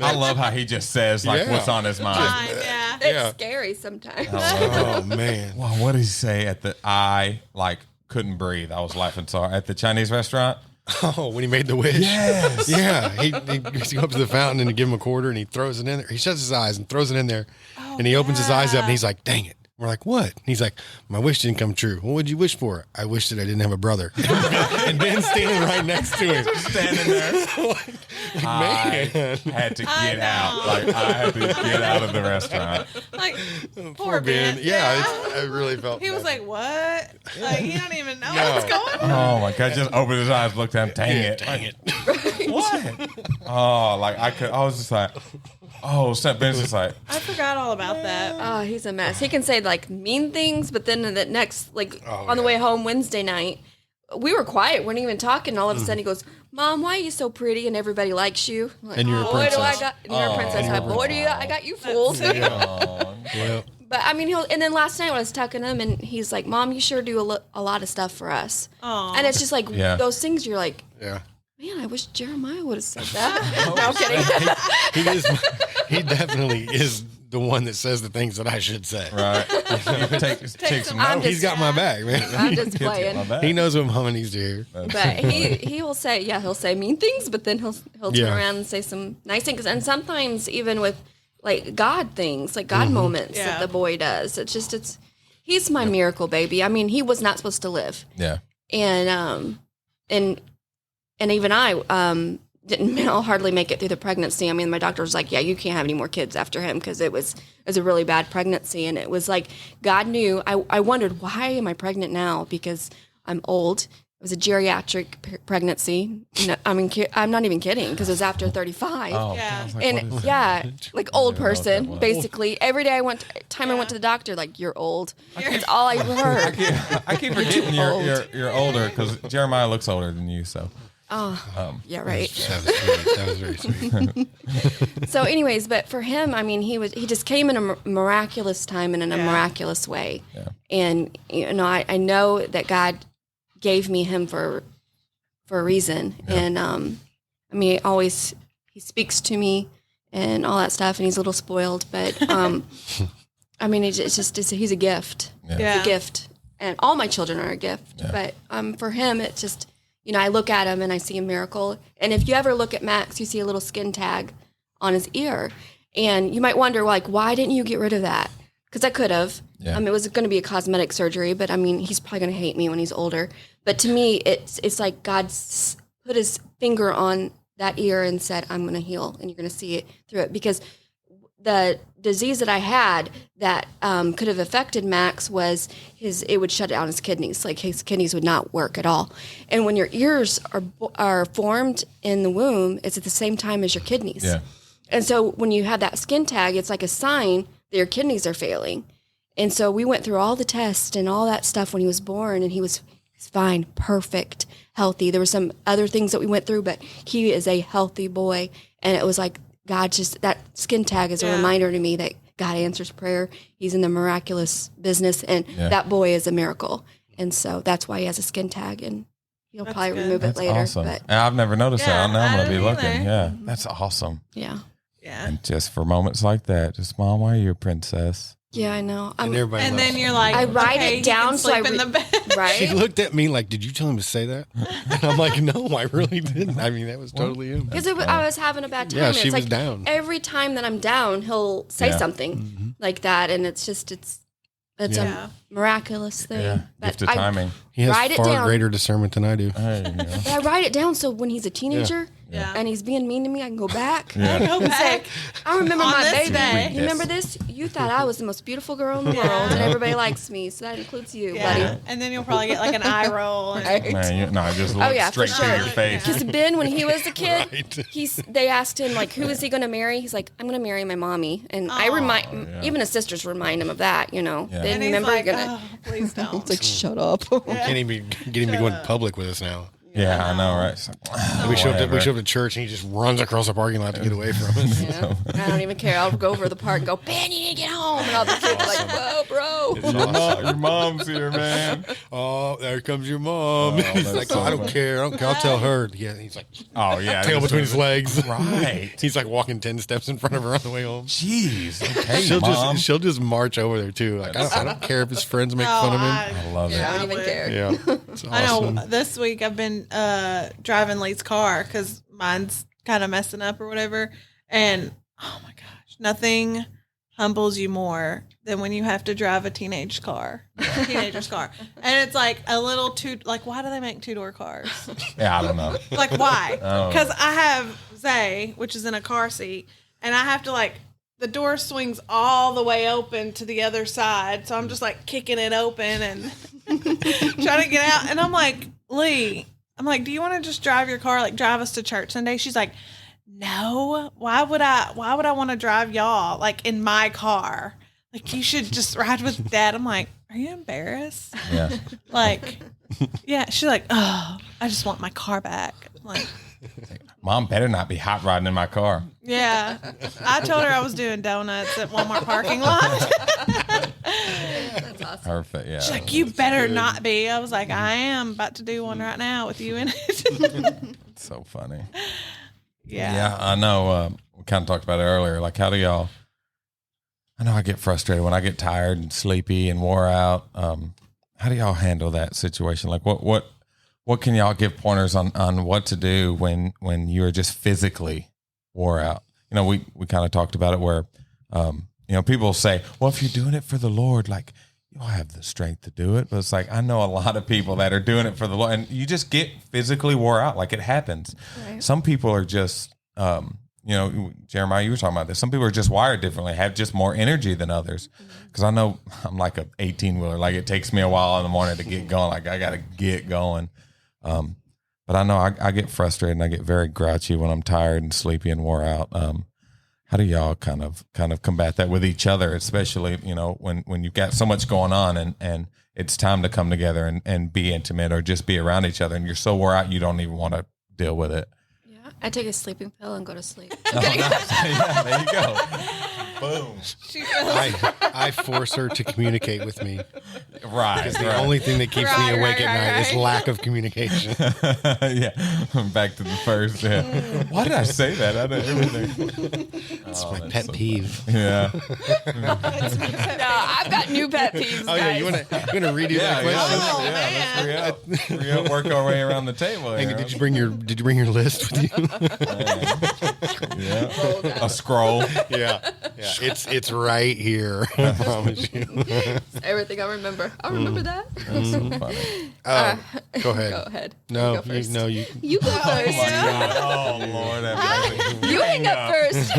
I love how he just says like Yeah. what's on his mind. Fine, yeah. It's Yeah. scary sometimes. Oh man. Well, what did he say at the? I like couldn't breathe. I was laughing so hard at the Chinese restaurant. Oh, when he made the wish. Yes. Yeah. He used to go up to the fountain and give him a quarter and he throws it in there. He shuts his eyes and throws it in there. And he opens his eyes up and he's like, dang it. We're like, what? And he's like, my wish didn't come true. Well, what'd you wish for? I wish that I didn't have a brother. And Ben's standing right next to him. Standing there. I Man. had to I get out. know. Like I had to get out of the restaurant. Like, Poor Ben. Yeah, I really felt he was bad. like, what? Like, he don't even know No. what's going on. Oh my god! Just opened his eyes, looked at him. Dang Yeah, it! dang it. What? Oh, like I was just like, oh, Ben's just like, I forgot all about that. Oh, he's a mess. He can say like mean things, but then the next, like Oh, on the way home Wednesday night, we were quiet, weren't even talking. All of a sudden, he goes, "Mom, why are you so pretty and everybody likes you?" I'm like, And you're a boy, do I princess. got and you're a princess. and Like, you're a boy, do you? I got you fooled. oh, Well, But I mean, and then last night when I was talking to him, and he's like, "Mom, you sure do a lot of stuff for us." Aw. And it's just like Yeah. those things. You're like, yeah. man, I wish Jeremiah would have said that. No, I'm kidding. He is. He definitely is the one that says the things that I should say. right. Take some some- I'm notes. just- He's got my back, man. I'm just My playing. bad. He knows what Mama needs to hear. But he will say, yeah, he'll say mean things, but then he'll turn Yeah. around and say some nice things. And sometimes even with like God things, like God moments Yeah. that the boy does. He's my miracle baby. I mean, he was not supposed to live. Yeah. And even I didn't hardly make it through the pregnancy. I mean, my doctor was like, yeah, you can't have any more kids after him because it was a really bad pregnancy. And it was like, God knew. I wondered, why am I pregnant now? Because I'm old. It was a geriatric pregnancy. No, I mean, I'm not even kidding because it was after 35. Oh, Yeah. I was like, And what is yeah, like old I don't know what that person, was. basically. Every day I went to the doctor, like, you're old. That's all I heard. I keep forgetting you're older because Jeremiah looks older than you. So Yeah, right. That was very sweet. So, anyways, but for him, I mean, he just came in a miraculous time and in a miraculous way. Yeah. And I know that God gave me him for a reason. Yeah. And I mean, he speaks to me and all that stuff, and he's a little spoiled, but I mean, he's a gift. Yeah. It's a gift, and all my children are a gift. Yeah. But for him, it's just, I look at him and I see a miracle. And if you ever look at Max, you see a little skin tag on his ear, and you might wonder, like, why didn't you get rid of that? Because I could have. Yeah. It was going to be a cosmetic surgery, but I mean, he's probably going to hate me when he's older. But to me, it's like God put his finger on that ear and said, I'm going to heal, and you're going to see it through it. Because the disease that I had that could have affected Max was it would shut down his kidneys. Like, his kidneys would not work at all. And when your ears are formed in the womb, it's at the same time as your kidneys. Yeah. And so when you have that skin tag, it's like a sign that your kidneys are failing. And so we went through all the tests and all that stuff when he was born, and he's fine, perfect, healthy. There were some other things that we went through, but he is a healthy boy. And it was like, God, just that skin tag is a reminder to me that God answers prayer. He's in the miraculous business, and that boy is a miracle. And so that's why he has a skin tag, and he'll probably good. remove it That's later. awesome. But And I've never noticed that. Now I'm I going to be didn't looking. either. Yeah. That's awesome. yeah. Yeah. And just for moments like that, just Mom, why are you a princess? Yeah, I know. And everybody And loves then him. you're like, I write okay, it down he so I can sleep in the bed. She right? looked at me like, did you tell him to say that? And I'm like, no, I really didn't. I mean, that was totally him. Because I was having a bad time. Yeah, and she it's was like down. every time that I'm down, he'll say Yeah. something like that, and it's Yeah. a miraculous thing. Yeah. But Gift of I- timing. He has Write it far down. greater discernment than I do. There you go. But I write it down so when he's a teenager, Yeah. and he's being mean to me, I can go back. Yeah. Go It's back. like, I remember On my this baby. day. You remember this? You thought I was the most beautiful girl in the world, and everybody likes me, so that includes you, buddy. And then you'll probably get like an eye roll. And, Right? Man, just look yeah, for straight to your sure. face. Because Ben, when he was a kid, Right. they asked him like, who is he going to marry? He's like, I'm going to marry my mommy, and I remind even his sisters remind him of that. You know, Yeah. they and he's remember like, you're gonna. oh, please don't. It's like, shut up. Can't even get him to go in public with us now. Yeah, I know, right? It's like, We show up whatever. to church and he just runs across the parking lot to get away from us. Yeah. I don't even care. I'll go over the park and go, Ben, you need to get home, and all the kids are like, whoa, bro. Your mom's here, man. Oh, there comes your mom. He's that's like, so oh, I don't care. I'll tell her. Yeah, he's like, Oh, yeah. tail between his legs. Right. He's like walking 10 steps in front of her on the way home. Jeez. Okay, She'll just march over there too. Like I don't care if his friends make fun of him. I love it. I don't even care. Yeah, it's awesome. I know this week I've been driving Lee's car because mine's kind of messing up or whatever. And oh my gosh, nothing humbles you more than when you have to drive a teenager's car. And it's like a little why do they make 2-door cars? Yeah, I don't know. Like, why? Oh. Because I have Zay, which is in a car seat, and I have to the door swings all the way open to the other side. So I'm just kicking it open and trying to get out. And I'm like, Lee, do you want to just drive your car, drive us to church Sunday? She's like, no, why would I want to drive y'all in my car? You should just ride with Dad. I'm like, are you embarrassed? Yeah. Yeah. She's like, oh, I just want my car back. I'm like, Mom better not be hot rodding in my car. yeah. I told her I was doing donuts at Walmart parking lot. That's awesome. Perfect. Yeah. She's like, you better not be. I was like, I am about to do one right now with you in it. It's so funny. Yeah. Yeah, I know. We kind of talked about it earlier. How do y'all? I know I get frustrated when I get tired and sleepy and wore out. How do y'all handle that situation? What can y'all give pointers on what to do when you're just physically wore out? We kind of talked about it where, people say, well, if you're doing it for the Lord, you'll have the strength to do it. But it's I know a lot of people that are doing it for the Lord, and you just get physically wore out. It happens. Right. Some people are just, Jeremiah, you were talking about this. Some people are just wired differently, have just more energy than others. Because I know I'm like a 18-wheeler. It takes me a while in the morning to get going. I got to get going. But I know I get frustrated and I get very grouchy when I'm tired and sleepy and wore out. How do y'all kind of combat that with each other, especially, when you've got so much going on and it's time to come together and be intimate or just be around each other and you're so wore out you don't even want to deal with it? Yeah, I take a sleeping pill and go to sleep. Oh, nice. Yeah, there you go. Boom. I force her to communicate with me. Right. Because the only thing that keeps me awake at night is lack of communication. Yeah. Back to the first. Yeah. Why did I say that? I did everything. It's my pet peeve. Yeah. No, I've got new pet peeves. Oh yeah, guys. you want to redo that question? Let's hurry up, work our way around the table. Hey, Here. did you bring your list with you? Yeah. A scroll. Yeah. It's right here. I promise you. It's everything I remember. I remember that. So funny. Go ahead. Go ahead. No, You go first. you. You go first. Oh Lord, have mercy. You hang up first.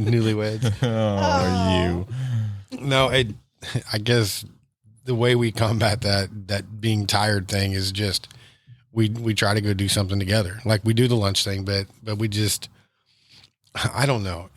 Newlyweds. Oh, you. No, I guess the way we combat that being tired thing is just we try to go do something together. We do the lunch thing, but we just, I don't know.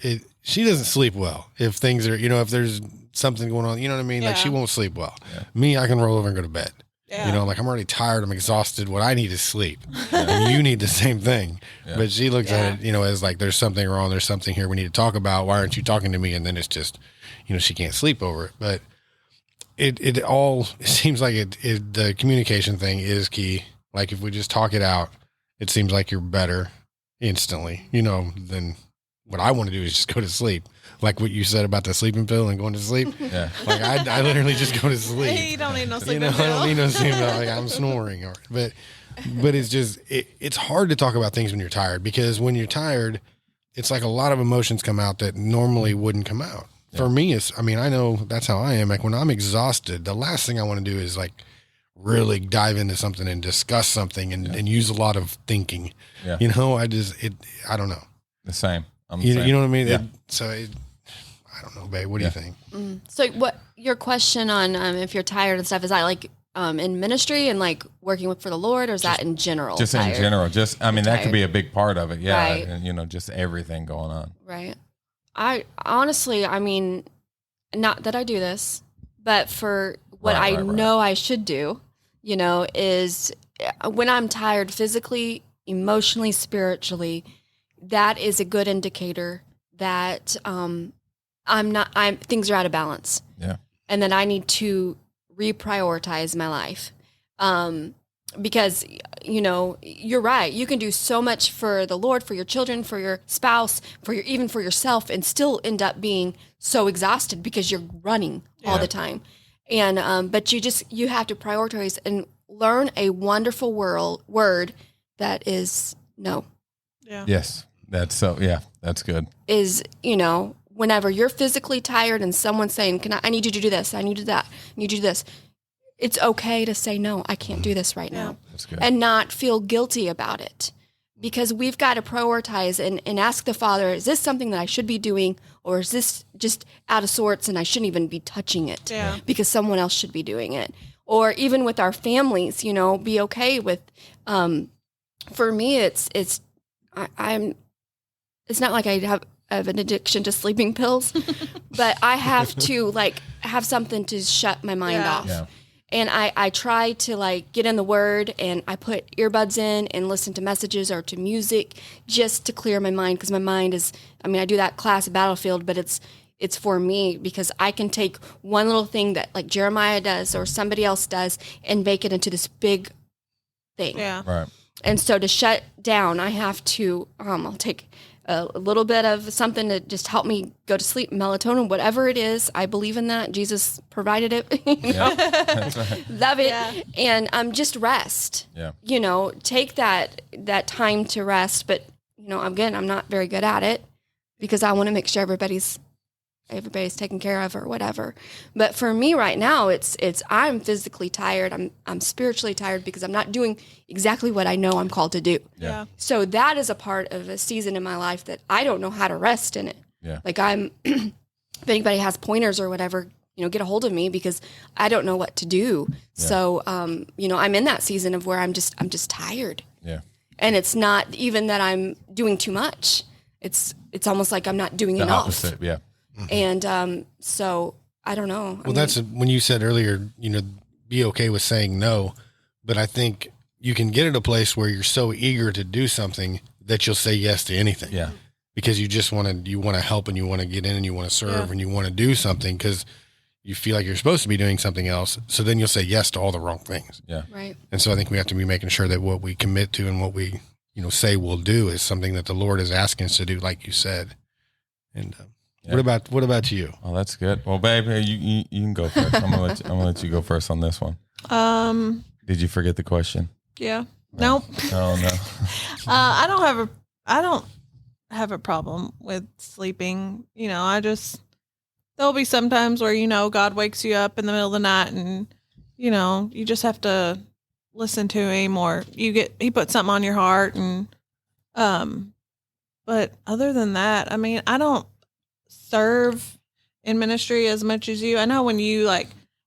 She doesn't sleep well if things are, if there's something going on, you know what I mean? Yeah. She won't sleep well. Yeah. Me, I can roll over and go to bed. Yeah. I'm already tired. I'm exhausted. What I need is sleep. And you need the same thing. Yeah. But she looks at it, as there's something wrong. There's something here we need to talk about. Why aren't you talking to me? And then it's just, she can't sleep over it. But it seems like the communication thing is key. If we just talk it out, it seems like you're better instantly, than what I want to do is just go to sleep. Like what you said about the sleeping pill and going to sleep. Yeah. I literally just go to sleep. You don't need no sleeping pill. I don't need no sleeping pill. I'm snoring. But it's just, it's hard to talk about things when you're tired, because when you're tired, it's a lot of emotions come out that normally wouldn't come out. Yeah. For me, I know that's how I am. When I'm exhausted, the last thing I want to do is really dive into something and discuss something and use a lot of thinking. Yeah. You know, I don't know. The same. You know what I mean? Yeah. I don't know, babe. What do you think? So what your question on if you're tired and stuff, is that like in ministry and like working for the Lord, or is that in general? Just tired? in general. Just, I mean, that could be a big part of it. Yeah. Right. And, you know, just everything going on. Right. I honestly, I mean, not that I do this, but for what I know I should do, you know, is when I'm tired physically, emotionally, spiritually, that is a good indicator that things are out of balance. Yeah. And then I need to reprioritize my life. Because, you know, you're right. You can do so much for the Lord, for your children, for your spouse, even for yourself, and still end up being so exhausted because you're running all the time. And, but you have to prioritize and learn a wonderful word that is no. Yeah. Yes. That's good. Is, you know, whenever you're physically tired and someone's saying, I need you to do this. I need you to do that. I need you to do this. It's okay to say, no, I can't do this right now. That's good. And not feel guilty about it, because we've got to prioritize and ask the Father, is this something that I should be doing, or is this just out of sorts and I shouldn't even be touching it because someone else should be doing it? Or even with our families, you know, be okay with, for me, it's not like I have an addiction to sleeping pills, but I have to like have something to shut my mind off. Yeah. And I try to like get in the Word, and I put earbuds in and listen to messages or to music just to clear my mind, because my mind is, I mean, I do that class Battlefield, but it's for me, because I can take one little thing that like Jeremiah does or somebody else does and make it into this big thing. Yeah. Right. And so to shut down, I have to, I'll take a little bit of something to just help me go to sleep, melatonin, whatever it is. I believe in that. Jesus provided it. You know? That's right. Love it. Yeah. And just rest. Yeah. You know, take that time to rest. But, you know, again, I'm not very good at it because I want to make sure everybody's taken care of or whatever. But for me right now, it's I'm physically tired. I'm spiritually tired because I'm not doing exactly what I know I'm called to do. Yeah. So that is a part of a season in my life that I don't know how to rest in it. Yeah. Like if anybody has pointers or whatever, you know, get a hold of me, because I don't know what to do. Yeah. So, you know, I'm in that season of where I'm just tired. Yeah. And it's not even that I'm doing too much. It's almost like I'm not doing enough. Opposite. Yeah. And so I don't know. Well, that's when you said earlier, you know, be okay with saying no. But I think you can get at a place where you're so eager to do something that you'll say yes to anything. Yeah. Because you just want to help, and you want to get in, and you want to serve, and you want to do something because you feel like you're supposed to be doing something else. So then you'll say yes to all the wrong things. Yeah. Right. And so I think we have to be making sure that what we commit to and what we, you know, say we'll do is something that the Lord is asking us to do, like you said. And what about you? Oh, that's good. Well, babe, you can go first. I'm gonna let you go first on this one. Did you forget the question? Yeah. Nope. Oh no. I don't have a problem with sleeping. You know, there'll be some times where, you know, God wakes you up in the middle of the night, and, you know, you just have to listen to him, or he puts something on your heart. And, but other than that, I mean, I don't serve in ministry as much as you. I know when you like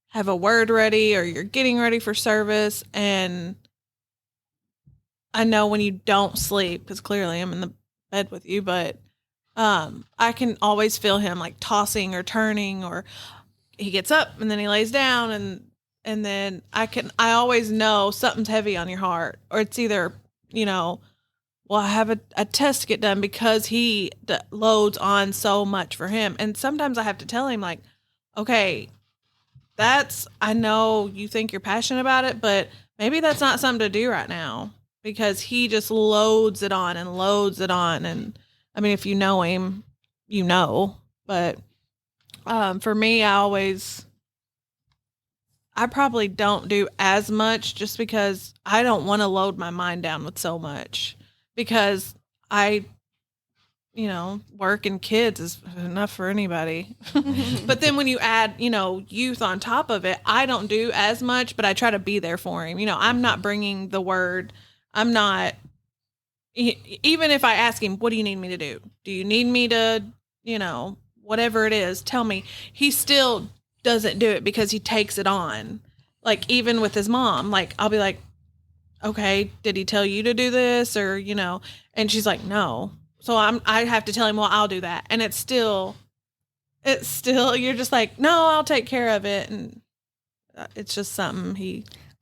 have a word ready, or you're getting ready for service, and I know when you don't sleep, because clearly I'm in the bed with you, but I can always feel him like tossing or turning, or he gets up and then he lays down, and then I always know something's heavy on your heart, or it's either, you know, well, I have a test to get done, because he loads on so much for him. And sometimes I have to tell him, like, okay, I know you think you're passionate about it, but maybe that's not something to do right now, because he just loads it on and loads it on. And I mean, if you know him, you know, but for me, I probably don't do as much, just because I don't want to load my mind down with so much, because I work and kids is enough for anybody. But then when you add, youth on top of it, I don't do as much, but I try to be there for him. I'm not bringing the word. I'm not, even if I ask him, what do you need me to do? Do you need me to, whatever it is, tell me. He still doesn't do it because he takes it on. Like, even with his mom, like, I'll be like, okay, did he tell you to do this? Or, and she's like, no. So I have to tell him, well, I'll do that. And it's still, you're just like, no, I'll take care of it. And it's just something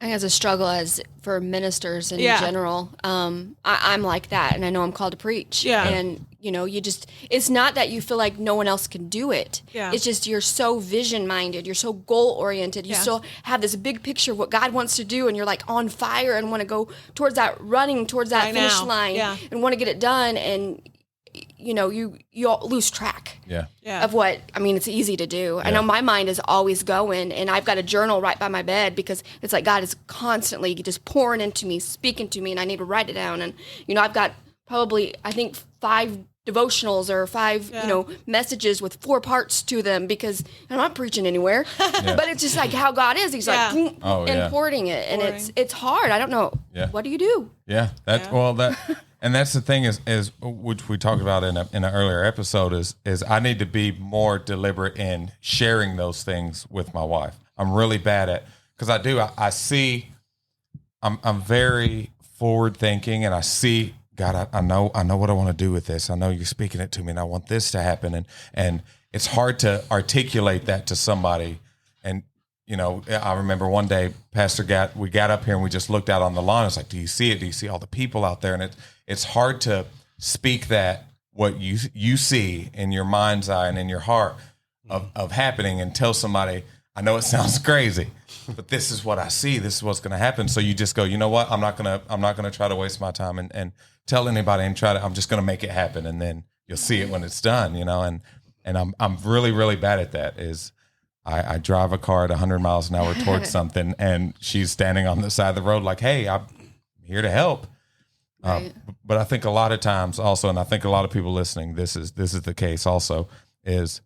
I think as a struggle as for ministers in general, I'm like that. And I know I'm called to preach. Yeah. And, it's not that you feel like no one else can do it. Yeah. It's just you're so vision minded. You're so goal oriented. You still have this big picture of what God wants to do. And you're like on fire and want to go towards that, running towards that finish line and want to get it done. And, you all lose track of what, it's easy to do. I know my mind is always going, and I've got a journal right by my bed because it's like God is constantly just pouring into me, speaking to me, and I need to write it down. And, I've got probably, I think, 5 devotionals or 5, messages with 4 parts to them because I'm not preaching anywhere, but it's just like how God is. He's like, importing it. And it's hard. I don't know. Yeah. What do you do? Yeah. And that's the thing is which we talked about in an earlier episode is I need to be more deliberate in sharing those things with my wife. I'm really bad at, because I see, I'm very forward thinking, and I see, God, I know what I want to do with this. I know you're speaking it to me, and I want this to happen. And it's hard to articulate that to somebody. And, I remember one day, we got up here and we just looked out on the lawn. It's like, do you see it? Do you see all the people out there? And it's hard to speak that, what you see in your mind's eye and in your heart of happening, and tell somebody, I know it sounds crazy, but this is what I see. This is what's going to happen. So you just go, you know what? I'm not going to try to waste my time and tell anybody and I'm just going to make it happen. And then you'll see it when it's done, and I'm really, really bad at that. I drive a car at 100 miles an hour towards something, and she's standing on the side of the road like, hey, I'm here to help. Right. But I think a lot of times also, and I think a lot of people listening, this is the case also, is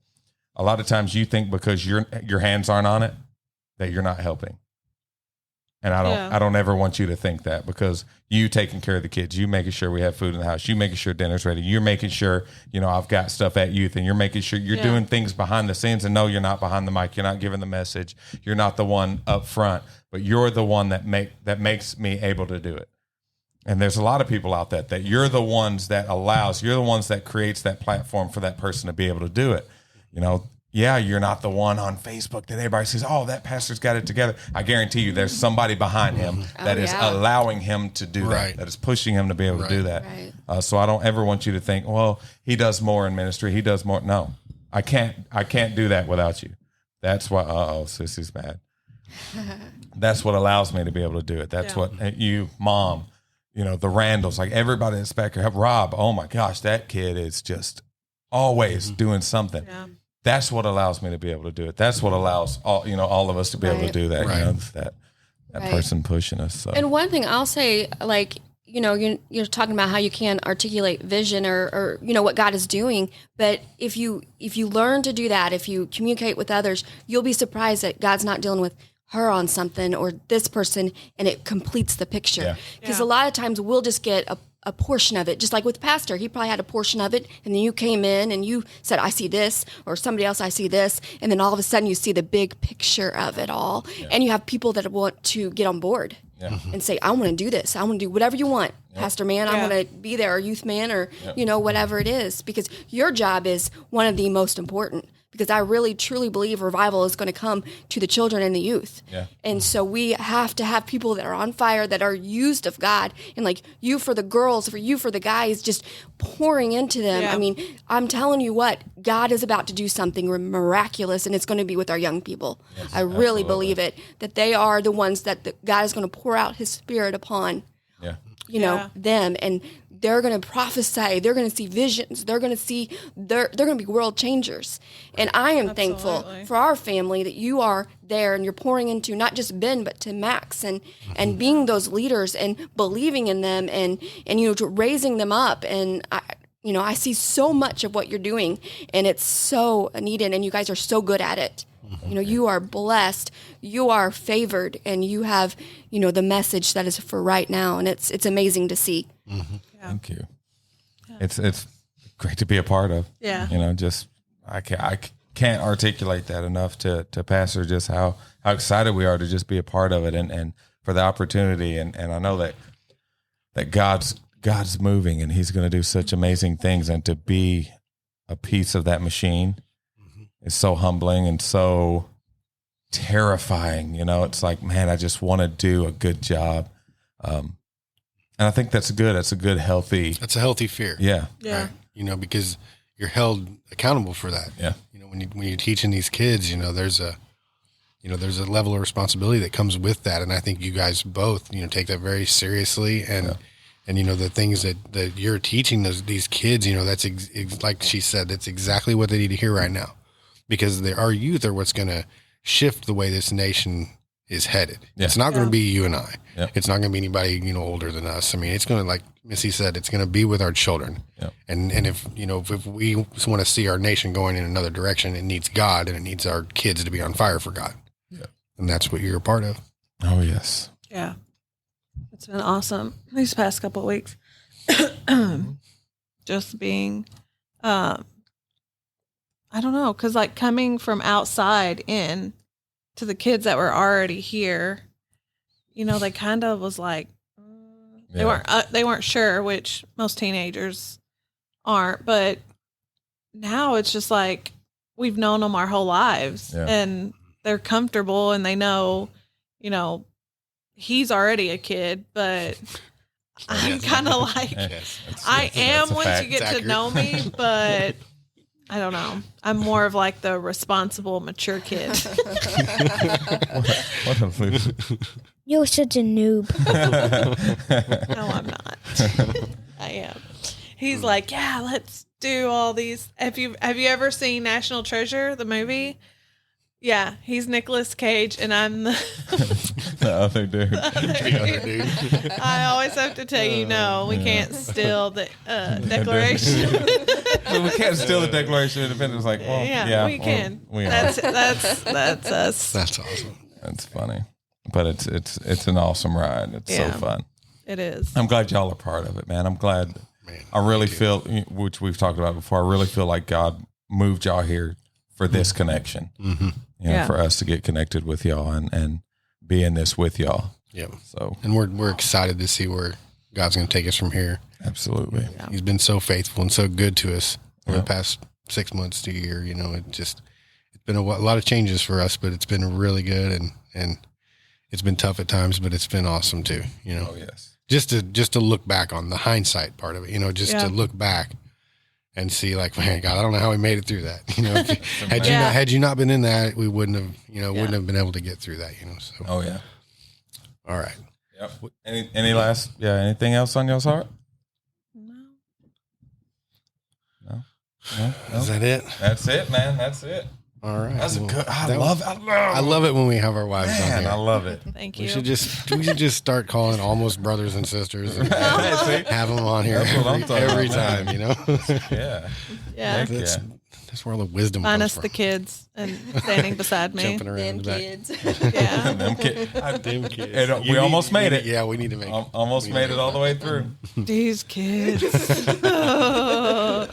a lot of times you think because your hands aren't on it that you're not helping. And I don't ever want you to think that, because you taking care of the kids, you making sure we have food in the house, you making sure dinner's ready, you're making sure, I've got stuff at youth, and you're making sure you're doing things behind the scenes. And no, you're not behind the mic. You're not giving the message. You're not the one up front, but you're the one that makes me able to do it. And there's a lot of people out there that you're the ones that you're the ones that creates that platform for that person to be able to do it. You're not the one on Facebook that everybody says, oh, that pastor's got it together. I guarantee you there's somebody behind him that is allowing him to do that is pushing him to be able to do that. Right. So I don't ever want you to think, well, he does more in ministry. He does more. No, I can't do that without you. That's why, Sissy's mad. That's what allows me to be able to do it. That's what you, Mom, the Randalls, like everybody that's back here, Rob, oh my gosh, that kid is just always doing something. Yeah. That's what allows me to be able to do it. That's what allows all of us to be able to do that. That person pushing us. So. And one thing I'll say, like, you're talking about how you can't articulate vision or what God is doing, but if you learn to do that, if you communicate with others, you'll be surprised that God's not dealing with her on something or this person, and it completes the picture. Because a lot of times we'll just get a portion of it, just like with Pastor. He probably had a portion of it, and then you came in and you said, I see this, or somebody else, I see this, and then all of a sudden you see the big picture of it all, and you have people that want to get on board and say, I want to do this. I want to do whatever you want, Pastor man. I want to be there, or youth man, or whatever it is, because your job is one of the most important. Because I really, truly believe revival is going to come to the children and the youth. Yeah. And so we have to have people that are on fire, that are used of God. And like you for the girls, for you for the guys, just pouring into them. Yeah. I mean, I'm telling you what, God is about to do something miraculous, and it's going to be with our young people. Yes, I really believe it, that they are the ones that God is going to pour out his spirit upon, them. And they're going to prophesy. They're going to see visions. They're going to see, they're going to be world changers. And I am thankful for our family that you are there and you're pouring into not just Ben, but to Max and being those leaders and believing in them and raising them up. And you know, I see so much of what you're doing, and it's so needed, and you guys are so good at it. You know, you are blessed, you are favored, and you have, you know, the message that is for right now, and it's amazing to see. Mm-hmm. Yeah. Thank you. Yeah. It's great to be a part of. Yeah. You know, just I can't articulate that enough to Pastor, just how excited we are to just be a part of it, and for the opportunity, and I know that God's moving, and He's going to do such amazing things, and to be a piece of that machine is so humbling and so terrifying. You know, it's like, man, I just want to do a good job. And I think that's good. That's a good, healthy. That's a healthy fear. Yeah. Yeah. Right? You know, because you're held accountable for that. Yeah. You know, when you're teaching these kids, you know, there's a level of responsibility that comes with that. And I think you guys both, you know, take that very seriously. And you know, the things that you're teaching these kids, you know, that's like she said, that's exactly what they need to hear right now. Because our youth are what's going to shift the way this nation is headed. Yeah. It's not going to be you and I. Yeah. It's not going to be anybody, you know, older than us. I mean, it's going to, like Missy said, it's going to be with our children. Yeah. And if, you know, if we want to see our nation going in another direction, it needs God, and it needs our kids to be on fire for God. Yeah. And that's what you're a part of. Oh, yes. Yeah. It's been awesome these past couple of weeks. Just being, I don't know, because like coming from outside in to the kids that were already here, you know, they kind of was like, they weren't sure, which most teenagers aren't, but now it's just like we've known them our whole lives, and they're comfortable, and they know, you know, he's already a kid, but I'm kind of like, I am once you get to know me, but I don't know. I'm more of like the responsible, mature kid. What a loser. You're such a noob. No, I'm not. I am. He's like, yeah, let's do all these. Have you ever seen National Treasure, the movie? Yeah, he's Nicolas Cage, and I'm the other dude. The other dude. I always have to tell you, no, we can't steal the Declaration. We can't steal the Declaration of Independence. Like, well, yeah, we can. We that's us. That's awesome. That's funny, but it's an awesome ride. It's so fun. It is. I'm glad y'all are part of it, man. I'm glad. Man, I really feel, which we've talked about before, I really feel like God moved y'all here for this connection. Mm-hmm. You know, for us to get connected with y'all and be in this with y'all. Yeah. So, and we're excited to see where God's going to take us from here. Absolutely. Yeah. He's been so faithful and so good to us over the past 6 months to a year. You know, it's been a lot of changes for us, but it's been really good, and it's been tough at times, but it's been awesome too. You know, just to look back on the hindsight part of it. You know, just to look back and see, like, man, God, I don't know how we made it through that. You know, had you not been in that, we wouldn't have, wouldn't have been able to get through that. You know, so. Oh yeah. All right. Yep. Anything else on y'all's heart? No. Is that it? That's it, man. That's it. All right. That's good. I love it when we have our wives on here. I love it. Thank you. We should just start calling almost brothers and sisters and have them on here every time, you know? Yeah. That's where all the wisdom comes minus from. the kids and standing beside me. Jumping around Them kids. Yeah. Them kids. Kids. We almost made it. Yeah, we need to make it. Almost made it all the way through. These kids. Oh,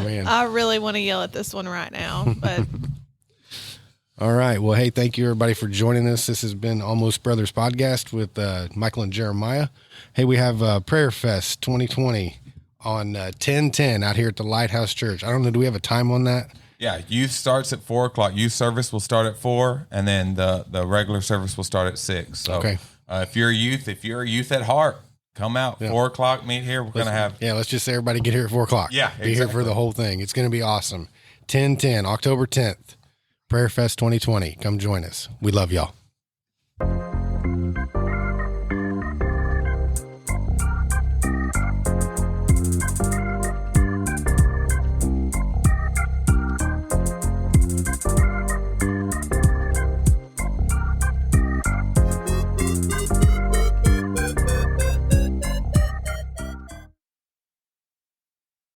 man. I really want to yell at this one right now, but. All right. Well, hey, thank you, everybody, for joining us. This has been Almost Brothers Podcast with Michael and Jeremiah. Hey, we have Prayer Fest 2020 on 10/10 out here at the Lighthouse Church. I don't know. Do we have a time on that? Yeah. Youth starts at 4:00. Youth service will start at 4:00, and then the regular service will start at 6:00. So if you're a youth at heart, come out. 4:00, meet here. We're going to have. Yeah. Let's just say everybody get here at 4:00. Yeah. Be here for the whole thing. It's going to be awesome. 10/10, October 10th. Prayer Fest 2020. Come join us. We love y'all.